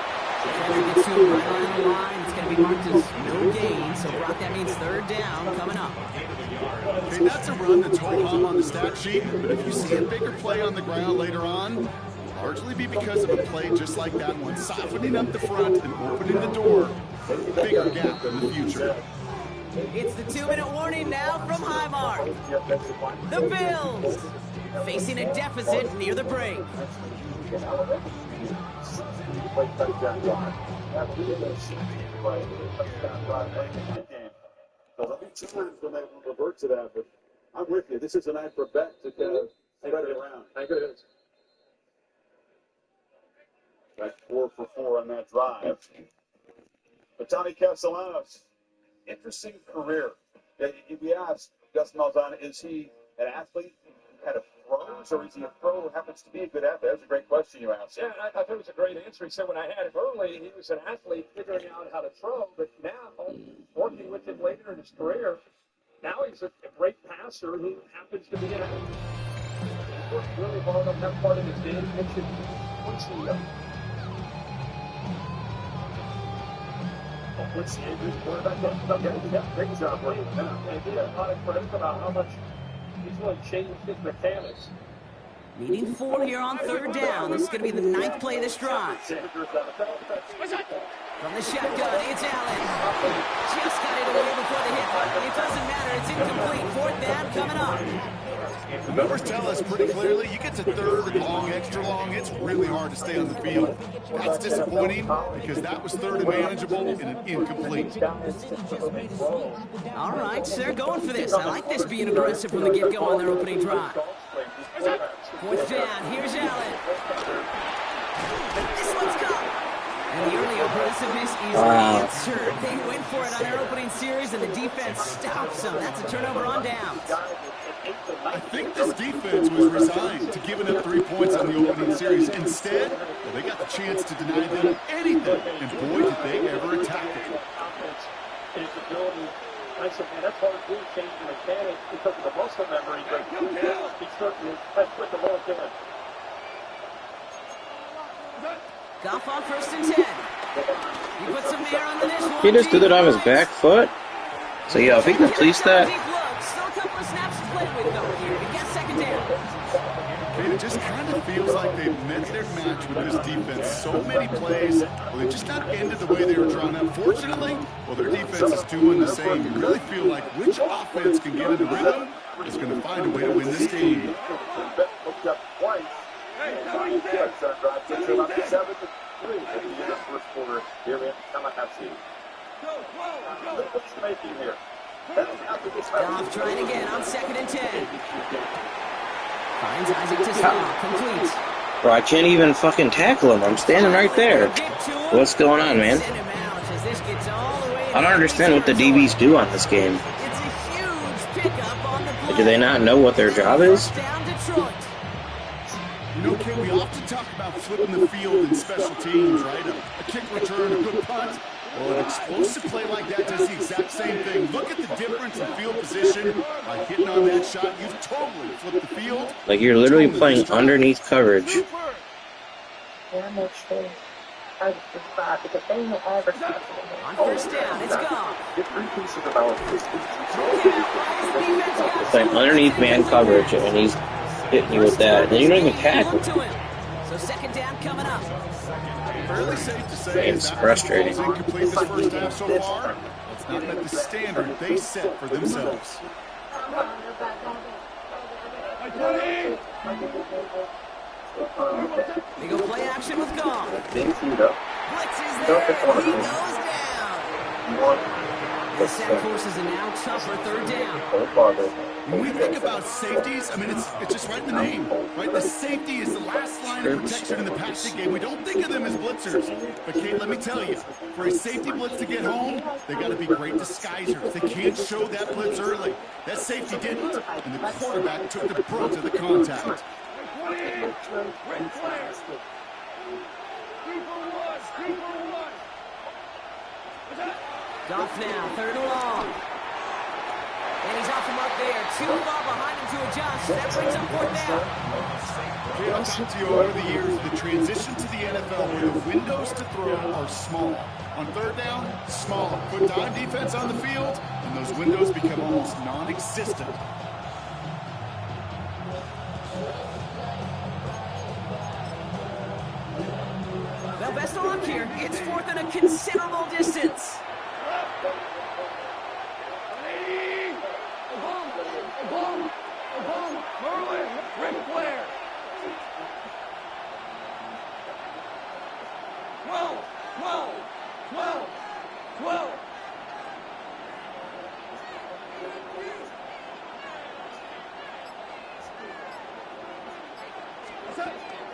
Trevor gets to him right on the line. It's going to be marked as no gain. So, Brock, that means 3rd down coming up. Okay, that's a run that's ho-hum on the stat sheet, but if you see a bigger play on the ground later on, largely be because of a play just like that one, softening up the front and opening the door, bigger gap in the future. It's the 2-minute warning now from Highmark. The Bills facing a deficit near the break. There'll be times when they will revert to that, but I'm with you. This is a night for Bet to kind of spread it around. I think it is. That's 4 for 4 on that drive. But Tommy Castellanos, interesting career. If we ask Gus Malzahn, is he an athlete who kind of throws, or is he a pro who happens to be a good athlete? That's a great question you asked. Yeah, I thought it was a great answer. He said when I had him early, he was an athlete figuring out how to throw, but now, working with him later in his career, now he's a great passer who happens to be an athlete. He worked really hard on that part of his game. Mentioned Quincy. Quincy Andrews, quarterback. Yeah, great job working him out. And he had a lot of credit about how much he's really changed his mechanics. Needing 4 here on 3rd down. This is going to be the 9th play of this drive. From the shotgun, it's Allen. Just got it away before the hit. It doesn't matter. It's incomplete. 4th down coming up. The numbers tell us pretty clearly, you get to third, long, extra long, it's really hard to stay on the field. That's disappointing because that was third and manageable and an incomplete. All right, so they're going for this. I like this being aggressive from the get-go on their opening drive. Fourth down, here's Allen. This one's gone. And the early aggressiveness is answered. They went for it on their opening series, and the defense stops them. That's a turnover on downs. I think this defense was resigned to giving up 3 points on the opening series. Instead, well, they got the chance to deny them anything, and boy, did they ever attack it. His ability, I said, man, that's hard to change the mechanics because of the muscle memory, but he certainly has put the ball in. Goff on 1st and 10. He puts some air on the dish. He just did it on his back foot. So yeah, if he completes that. Still a couple of snaps to play with though here to get 2nd down. It just kind of feels like they've met their match with this defense. So many plays, well, they just not ended the way they were drawn up. Fortunately, well, their defense is doing the same. You really feel like which offense can get into rhythm is going to find a way to win this game. Goff trying again on 2nd and 10. Finds Isaac to stop. Complete. Bro, I can't even fucking tackle him. I'm standing right there. What's going on, man? I don't understand what the DBs do on this game. It's a huge pickup on the play. Do they not know what their job is? You know, Kate, we often talk about flipping the field in special teams, right? A kick return, a good punt. Well, an explosive play like that does the exact same thing. Look at the difference in field position. By hitting on that shot, you've totally flipped the field. Like, you're literally playing underneath coverage. Yeah, make sure I was five because they ain't average. On 1st down, it's gone. Playing underneath man coverage, and he's hitting you with that. And then you don't even tackle. So 2nd down coming up. Fairly safe to say It's frustrating. Incomplete this first half so far. It's not met the standard they set for themselves. They go play action with Goff. Blitz is there. He goes down. The set forces a now tougher 3rd down. When we think about safeties, I mean, it's just right in the name, right? The safety is the last line of protection in the passing game. We don't think of them as blitzers. But, Kate, let me tell you, for a safety blitz to get home, they got to be great disguisers. They can't show that blitz early. That safety didn't, and the quarterback took the brunt of the contact. Goff now, 3rd and long. And he's off the mark there. Too far behind him to adjust. That brings up 4th down. Okay, I've talked to you over the years, the transition to the NFL where the windows to throw are small. On 3rd down, smaller. Put dime defense on the field, and those windows become almost non-existent. Well, best of luck here. It's 4th and a considerable distance.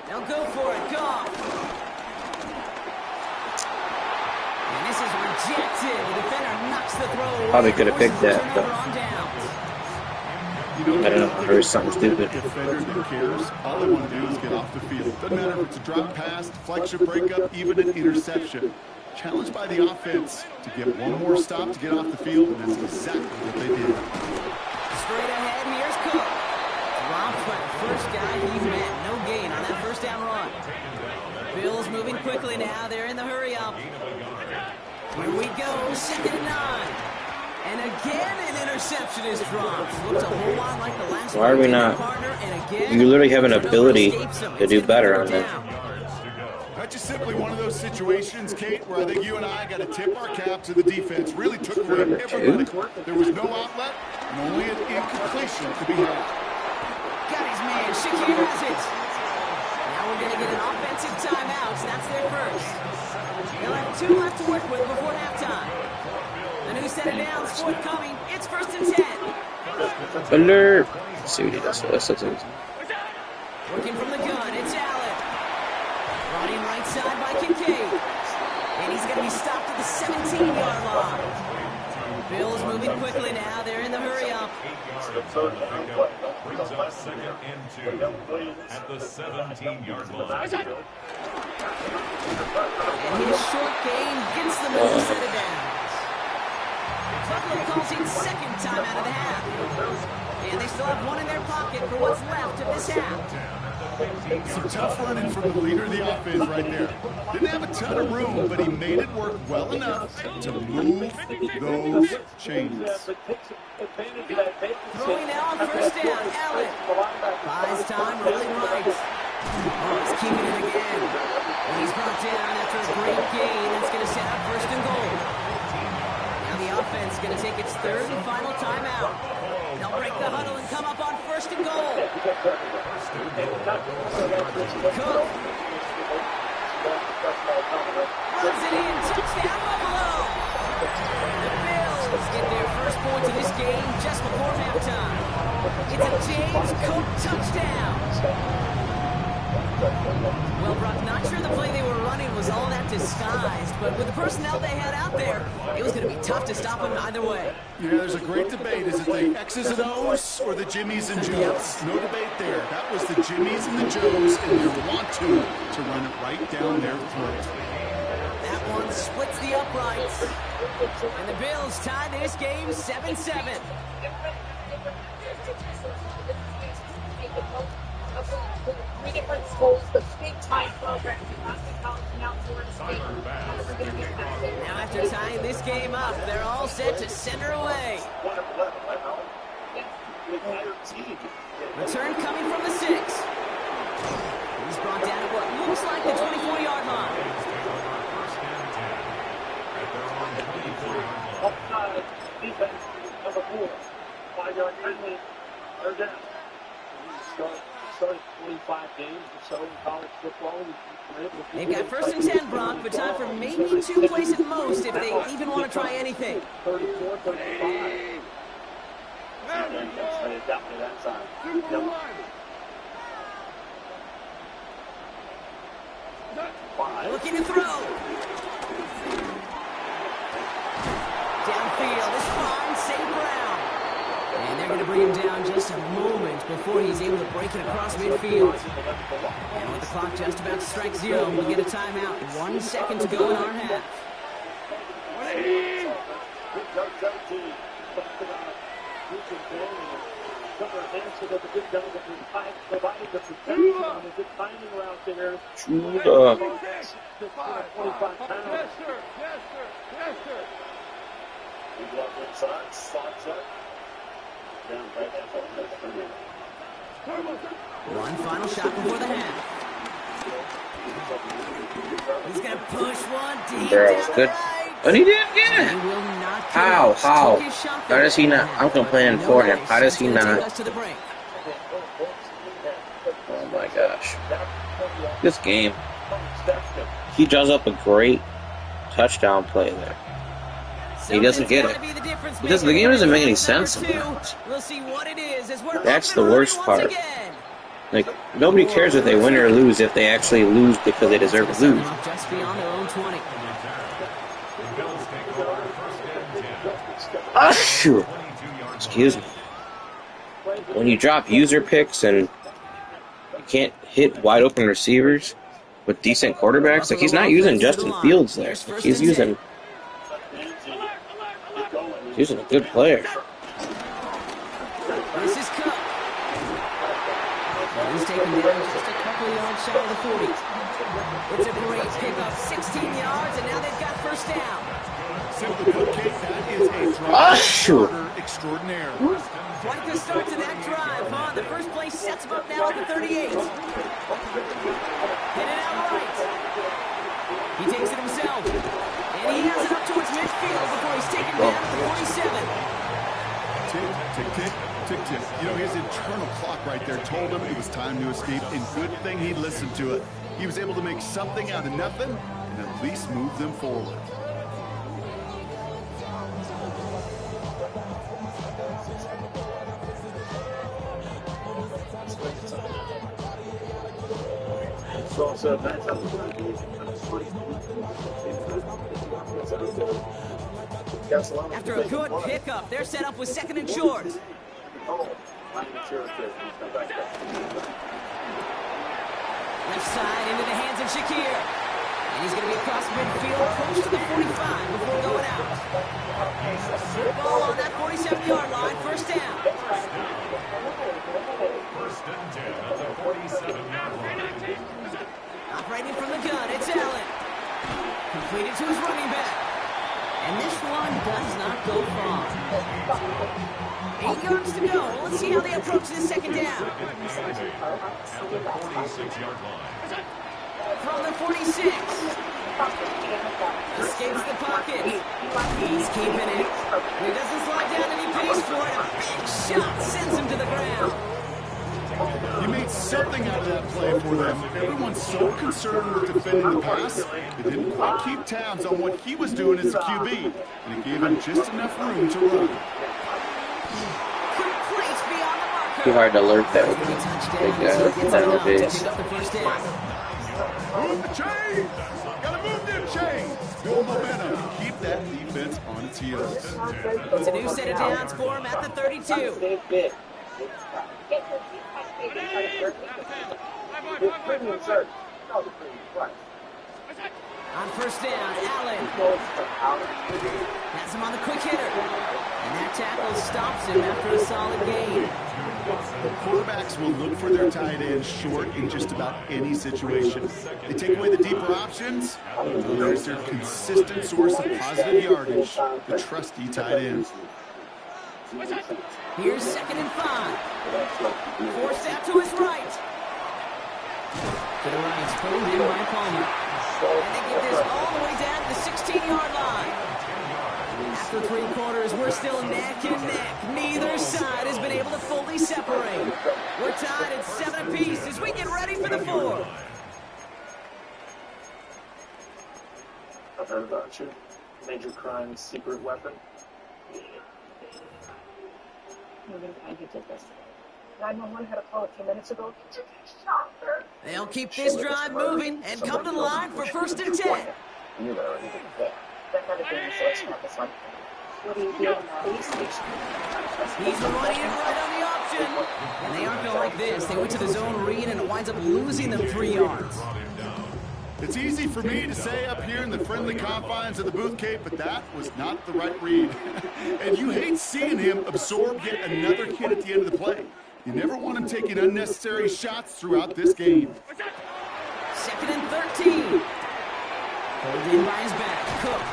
They'll go for it. Goff. And this is rejected. The defender knocks the throw away. Probably could have picked that, but I don't know. There was something stupid. Defender that cares. All they want to do is get off the field. Doesn't matter if it's a drop pass, deflection, breakup, even an interception. Challenged by the offense to get one more stop to get off the field, and that's exactly what they did. Straight ahead, here's Cook. Dropped by the first guy he met. No gain on that 1st down run. Bills moving quickly now. They're in the hurry up. Here we go, 2nd and 9. And again, an interception is dropped. Looks a whole lot like the last one. Why are we not? You literally have an ability to do better on that. That's just simply one of those situations, Kate, where I think you and I got to tip our cap to the defense. Really took away everybody. There was no outlet and only an incompletion to be had. And Shakir has it. Now we're going to get an offensive timeout. That's their first. They'll have 2 left to work with before halftime. The new set of downs forthcoming. It's 1st and 10. Alert. Let's see what he does. Working from the gun, it's Allen. Brought in right side by Kincaid. And he's going to be stopped at the 17-yard line. Bills moving quickly now. They're in the hurry-up. Brings up 2nd and 2 at the 17-yard line. And his short gain gets them in the set of downs. Buffalo calls in 2nd time out of the half. And they still have 1 in their pocket for what's left of this half. Some tough running from the leader of the offense right there. Didn't have a ton of room, but he made it work well enough to move those chains. Throwing now on 1st down, Allen. Buys time, rolling right. Oh, he's keeping it again. And he's brought down after a great gain. That's going to set up 1st and goal. Now the offense is going to take its 3rd and final timeout. They'll break the huddle and come up on 1st and goal. Cook. Runs it in. Touchdown, Buffalo. The Bills get their first points of this game just before halftime. It's a James Cook touchdown. Well, Brock, not sure the play they were running was all that disguised, but with the personnel they had out there, it was going to be tough to stop them either way. Yeah, there's a great debate. Is it the X's and O's or the Jimmies and Joes? No debate there. That was the Jimmies and the Joes, and they want to run it right down their throat. That one splits the uprights. And the Bills tie this game 7-7. Three different schools, the big-time program, college now Florida State. Now after tying this game up, they're all set to send her away. Return coming from the 6. He's brought down at what looks like the 24-yard line. Defense number 4. 5-yard penalty. They're down. Started 25 games or so in college football. They've got 1st and 10, Brock, but time for maybe 2 plays at most if they even want to try anything. 34, 35. Definitely that side. Looking to throw. Downfield is fine, St. Brown. And they're going to bring him down just a moment before he's able to break it across midfield. And with the clock just about to strike 0, we'll get a timeout. 1 second to go in our half. One final shot before the half. He's going to push one deep down Good. right. But he didn't get it. He will not How? Took How? his shot How does he not? I'm complaining for him. How does he Take not? us to the break. Oh my gosh. This game. He draws up a great touchdown play there. He doesn't get it. Because the game doesn't make any sense sometimes. We'll see what it is as we're That's the worst part. Like, nobody cares if they win or lose if they actually lose because they deserve to lose. Just beyond their own 20. Ah, shoot. Excuse me. When you drop user picks and you can't hit wide open receivers with decent quarterbacks, like he's not using Justin Fields there. Like, he's using a good player. This is Cook. He's taken down just a couple of yards shy of the 40. It's a great pickup, 16 yards, and now they've got 1st down. Simply put, Kate, that is a drive extraordinaire. Quite the start to that drive, huh? The first play sets him up now at the 38. Hit it out right. He takes it himself. And he has it up towards midfield before he's taken down at the 47. Tick, tick, tick, tick. You know, his internal clock right there told him it was time to escape, and good thing he listened to it. He was able to make something out of nothing and at least move them forward. After a good pickup, they're set up with second and short. Left side into the hands of Shakir. And he's going to be across midfield, close to the 45 before going out. Ball on that 47-yard line, first down. First and 10 at the 47-yard line. Operating from the gun, it's Allen. Completed to his running back. And this one does not go far. 8 yards to go. Let's see how they approach this second down. At the 46-yard line. From the 46. Escapes the pocket. He's keeping it. He doesn't slide down any pace for it. A big shot sends him to the ground. He made something out of that play for them. Everyone's so concerned with defending the pass, they didn't quite keep tabs on what he was doing as a QB, and it gave him just enough room to run. Too hard to alert that big face. Move the chains! Gotta move them chains! Build momentum and keep that defense on its heels. It's a new set of downs for him at the 32. On first down, Allen has him on the quick hitter. And that tackle stops him after a solid gain. Quarterbacks will look for their tight ends short in just about any situation. They take away the deeper options, and there's their consistent source of positive yardage, the trusty tight ends. Here's second and 5. Forced out to his right. To the right, pulled in by Palmer. And they get this all the way down to the 16-yard line. After 3 quarters, we're still neck and neck. Neither side has been able to fully separate. We're tied at 7 apiece as we get ready for the 4th. I've heard about you. Major crime, secret weapon. I did this. 911 had a call a few minutes ago. They'll keep this drive moving and come to the line for first and 10. You were already there. That had been the source of this one. What do you do on the police station? He's running it right on the option. And they aren't going to like this. They went to the zone read and it winds up losing them 3 yards. It's easy for me to say up here in the friendly confines of the booth, Kate, but that was not the right read. And you hate seeing him absorb yet another hit at the end of the play. You never want him taking unnecessary shots throughout this game. Second and 13. Pulled in by his back, Cook.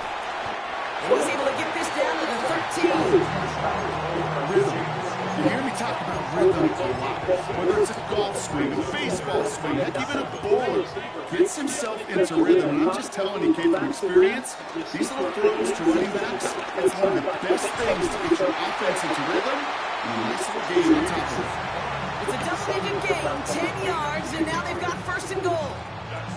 And he's able to get this down to the 13. Rhythm. You hear me talk about rhythm a lot. Whether it's a golf swing, a baseball swing, heck, even a bowler gets himself into rhythm. And I'm just telling you, Kate, from experience, these little throws to running backs, it's one of the best things to get your offense into rhythm and a nice little game on top of it. It's a double-digit gain, 10 yards, and now they've got first and goal.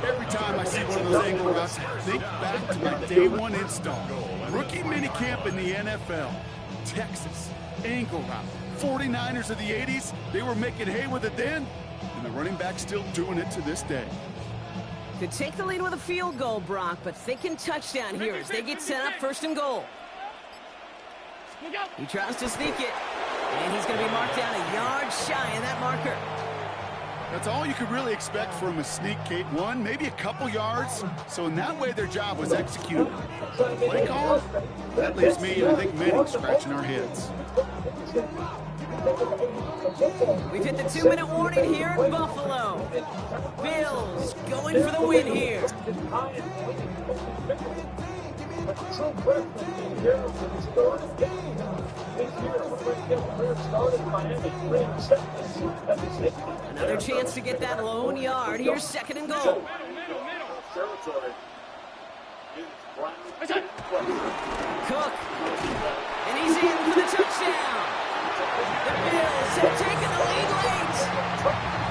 Every time I see one of those angle routes, I think back to my day 1 install. Rookie minicamp in the NFL. Texas, angle route. 49ers of the 80s, they were making hay with it then, and the running back's still doing it to this day. Could take the lead with a field goal, Brock, but thinking touchdown here as they get set up first and goal. He tries to sneak it, and he's going to be marked down a yard shy of that marker. That's all you could really expect from a sneak, Kate. 1, maybe a couple yards. So in that way, their job was executed. Play call? That leaves me, and I think many, scratching our heads. We've hit the 2-minute warning here in Buffalo. Bills going for the win here. Another chance to get that lone yard. Here's second and goal. Cook. And he's in for the touchdown. The Bills have taken the lead late.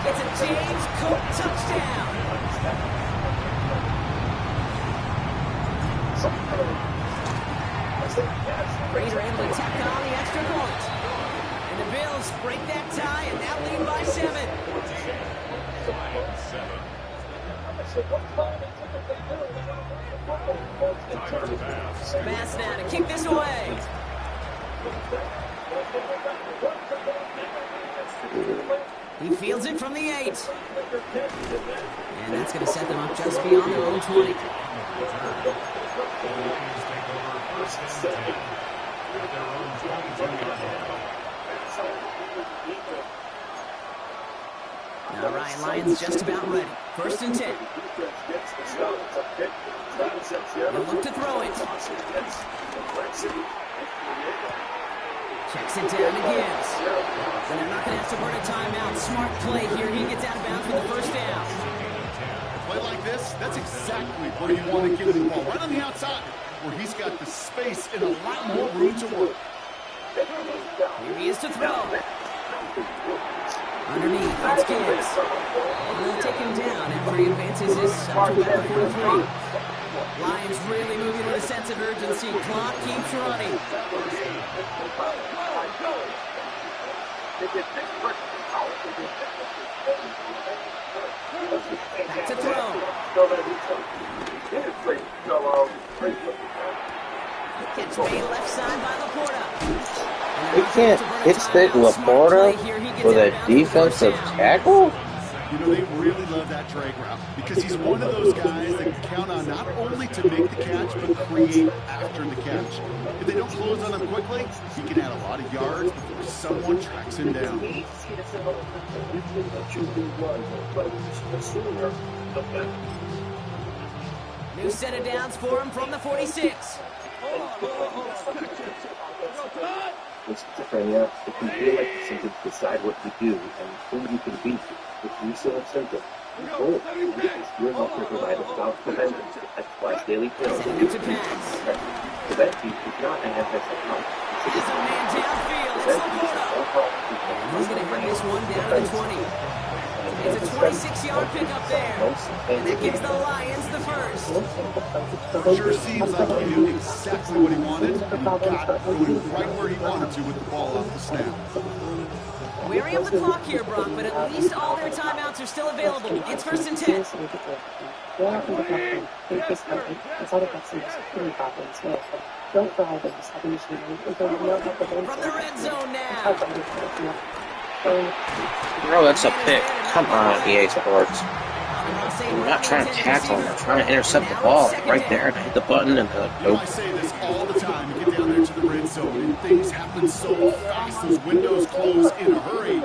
It's a James Cook touchdown. Raider able to tack on the extra point. And the Bills break that tie and now lead by 7. Pass now to kick this away. He fields it from the 8. And that's going to set them up just beyond their own 20. All right, Lions just about ready. 1st and 10. They'll look to throw it. Checks it down to Gibbs. And they're not going to have to burn a timeout. Smart play here. He gets out of bounds for the 1st down. A play like this, that's exactly where you want to give the ball. Right on the outside, where he's got the space and a lot more room to work. Here he is to throw. Underneath, it's Gibbs. And they'll take him down after he advances this up to about 43. Lions really moving with a sense of urgency. Clock keeps running. Back to throw. Catch made left side by Laporta. He can't hit stick Laporta with a defensive tackle? You know, they really love that drag route because he's one of those guys that can count on not only to make the catch, but create after the catch. If they don't close on him quickly, he can add a lot of yards before someone tracks him down. New set of downs for him from the 46. It's schizophrenia. It can feel like you simply decide what to do and who you can beat. If you still have symptoms, control it. Your healthcare provider without prevention. That's why daily pills Send him to pass. prevent you is not an antipsychotic. It's a man downfield. It's Laporta. He's going to have this one down to the 20. It's a 26-yard pickup there. And that gives the Lions the 1st. Sure seems like he knew exactly what he wanted, and he got it going right where he wanted to with the ball off the snap. Weary of the clock here, Brock, but at least all their timeouts are still available. It's 1st and 10. From the red zone now. Bro, that's a pick. Come on, EA Sports. I'm not trying to tackle him. I'm trying to intercept the ball right there and hit the button and the I say this all the time. You get down there to the red zone and things happen so fast. Those windows close in a hurry.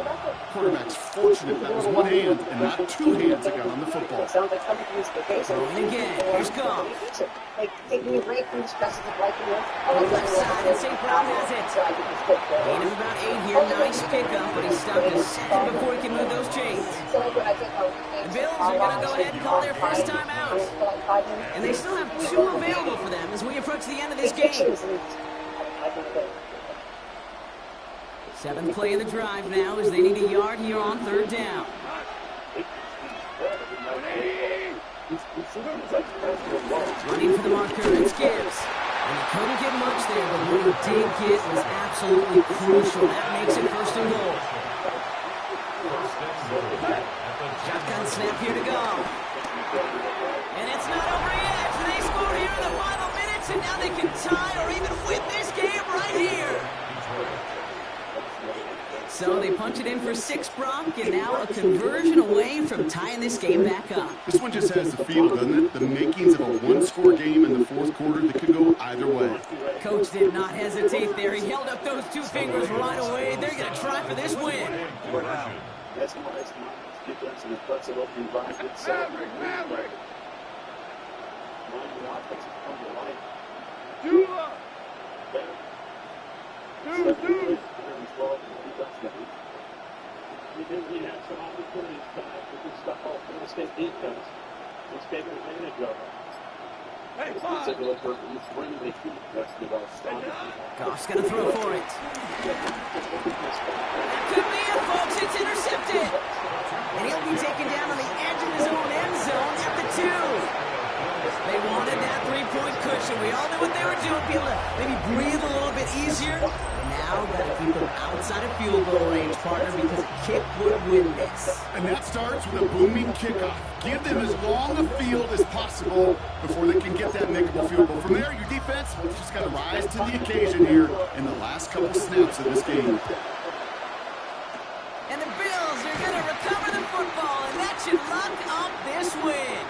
Quarterback's fortunate that was one hand and not two hands that got on the football. Throwing again. Here's Goff. Taking a break from the stresses of life and work. Left side, and St. Brown has it. Gain of about 8 here. Nice pickup, but he's stuck a second before he can move those chains. The Bills are going to go ahead and call their 1st time out. And they still have 2 available for them as we approach the end of this game. 7th play of the drive now as they need a yard here on 3rd down. Running for the marker, it's Gibbs. And he couldn't get much there, but what he did get was absolutely crucial. That makes it 1st and goal. Shotgun snap here to go. And it's not over yet. They scored here in the final minutes, and now they can tie or even win this game right here. So they punch it in for 6, Brock, and now a conversion away from tying this game back up. This one just has the feel, doesn't it? The makings of a one-score game in the 4th quarter that could go either way. Coach did not hesitate there. He held up those 2 fingers right away. They're going to try for this win. He had some opportunities tonight with this stuff off from the state defense. He's taking advantage of it. Goff's going to throw for it. That could be it, folks. It's intercepted. And he'll be taken down on the edge of his own end zone at the 2. They wanted that 3-point cushion. We all knew what they were doing. Be able to maybe breathe a little bit easier. Now got to keep them outside of field goal range, partner, because a kick would win this. And that starts with a booming kickoff. Give them as long a field as possible before they can get that makeable field goal. From there, your defense just got to rise to the occasion here in the last couple snaps of this game. And the Bills are going to recover the football, and that should lock up this win.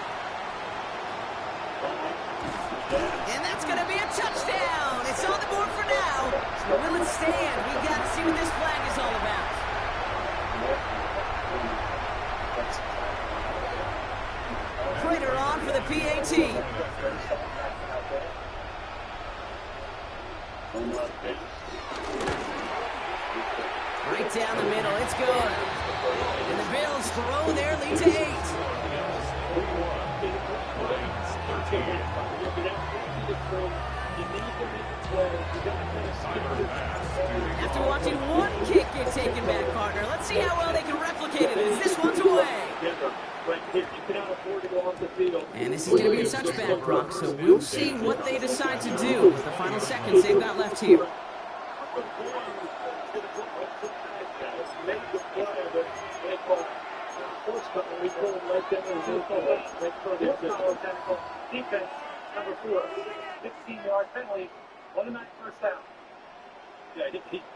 And that's going to be a touchdown. It's on the board for now. So will it stand? We got to see what this flag is all about. Prater on for the PAT. Right down the middle. It's good. And the Bills throw their lead to 8. After watching one kick get taken back, partner, let's see how well they can replicate it as this one's away. And this is going to be a touchback, Brock, so we'll see what they decide to do with the final seconds they've got left here. Defense, number 4, 16-yard penalty, 1-9 first down. Yeah,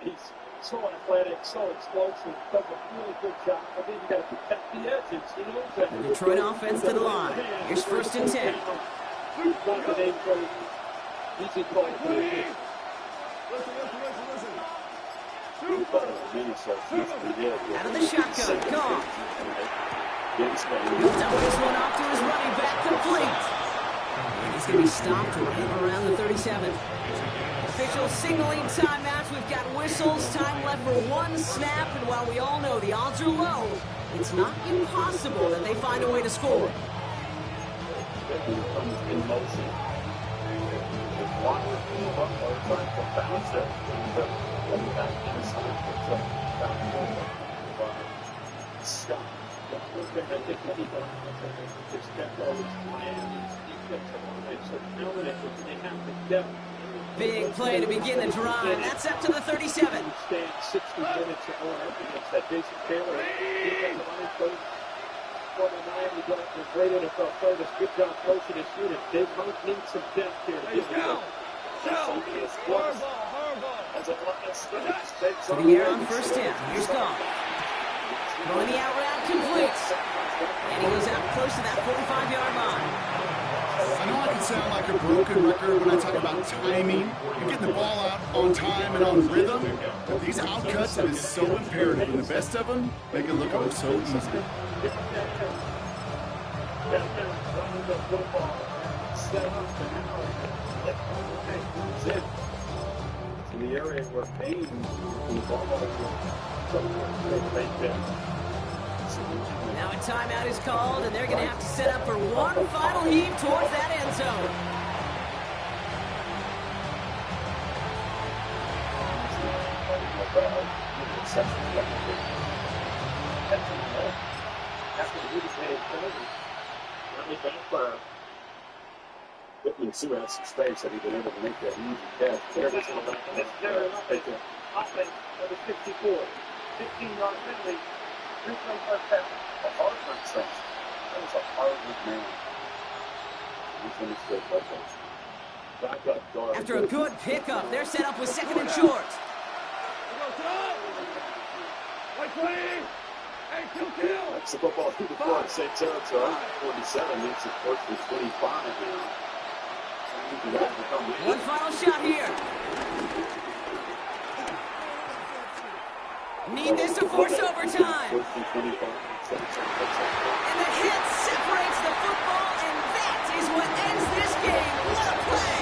he's so athletic, so explosive, does a really good job. I think you got to protect the edges. He knows that. The Detroit offense to the line. Here's 1st and 10. Easy call. Out of the shotgun, gone. He'll dump this one off to his running back, complete. And he's going to be stopped right around the 37. Officials signaling timeouts. We've got whistles, time left for 1 snap, and while we all know the odds are low, it's not impossible that they find a way to score. Big play to begin the drive. That's up to the 37. Stand 60 minutes at one against that Jason Taylor. Defensive line coach for the Miami Dolphins. Great NFL players. Good job coaching his unit. They might need some depth here to get it done. To the air on 1st down. Here's Goff. Throwing the out route, complete. And he goes out close to that 45-yard line. I know I can sound like a broken record when I talk about timing and getting the ball out on time and on rhythm, but these outcuts, it is so imperative, and the best of them make it look oh so easy. In the area where Payne the ball now a timeout is called, and they're going to have to set up for one final heave towards that end zone. Whitman Sue had some space that he'd been able to make that easy catch. Offense, number 64, 15-yard penalty. 3-play first down. A Harvard session. That was a Harvard man. He finished their touchdowns. Backup guard. After a good pickup, they're set up with 2nd and short. That's the football through the front. St. Territory, 47. Makes it close to 25 now. One final shot here. Need this to force overtime. And the hit separates the football, and that is what ends this game. What a play.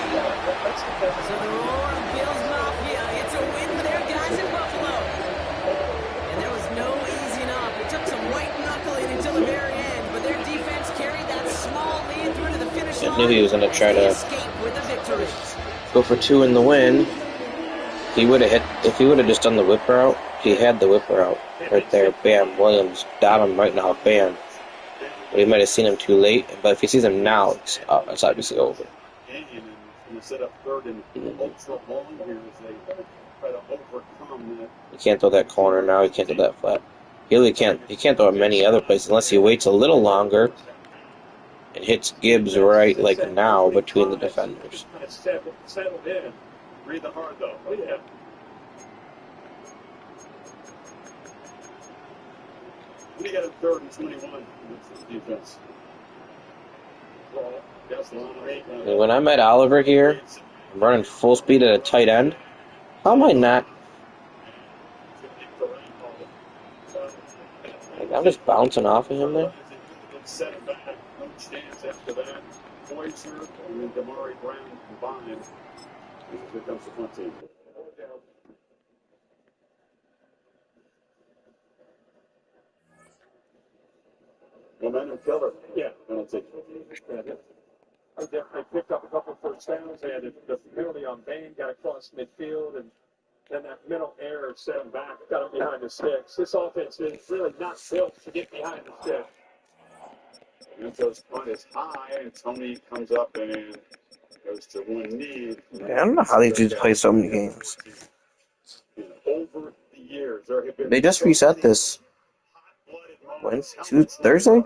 So the roar of Bills Mafia, it's a win for their guys in Buffalo. And there was no easing up. It took some white knuckling until the very end, but their defense carried that small lead through to the finish line. knew he was going to try They to escape with the victory. go for 2 in the win. He would have hit, if he would have just done the whip route, he had the whip route right there. Bam, Williams got him right now. Bam. But he might have seen him too late. But if he sees him now, it's obviously over. He can't throw that corner now. He can't throw that flat. He really can't. He can't throw it many other places unless he waits a little longer and hits Gibbs right like now between the defenders. Settled in. Breathing hard though. Oh yeah. We got a 3rd and 21. Defense. And when I'm at Oliver here, I'm running full speed at a tight end. How am I not? Like, I'm just bouncing off of him there. Set it back. No chance after that. Poiser and Damari Brown combined. Here comes the front team. Momentum killer. Yeah. Penalty. They picked up a couple of first downs. They had the penalty on Bain, got across midfield, and then that mental error set him back, got him behind the sticks. This offense is really not built to get behind the sticks. Mento's punt is high, and Tony comes up and goes to one knee. Man, I don't know how these dudes play so many games. Over the years, there have been They just reset this. When? Thursday?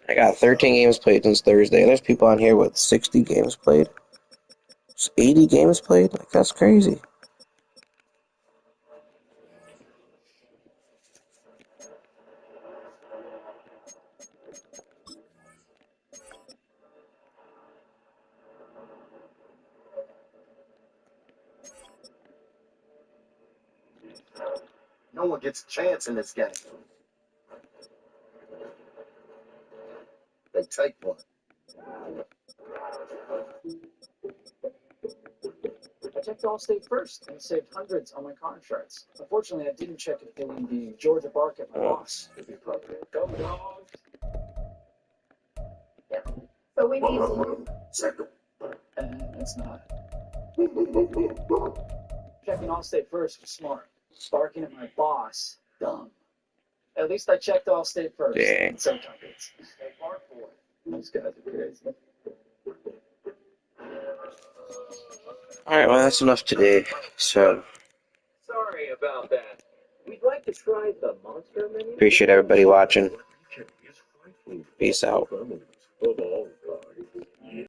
I got 13 games played since Thursday. There's people on here with 60 games played. 80 games played? Like, that's crazy. No one gets a chance in this game. They take one. I checked Allstate first and saved hundreds on my car insurance. Unfortunately, I didn't check if they would be Georgia Bark at my boss. Go Dogs! Yeah. So we need It's not. Checking Allstate first was smart. Barking at my boss, dumb. At least I checked Allstate first. Dang. Sometimes. These guys are crazy. Alright, well, that's enough today. So, Sorry about that. We'd like to try the monster menu. appreciate everybody watching. Peace out.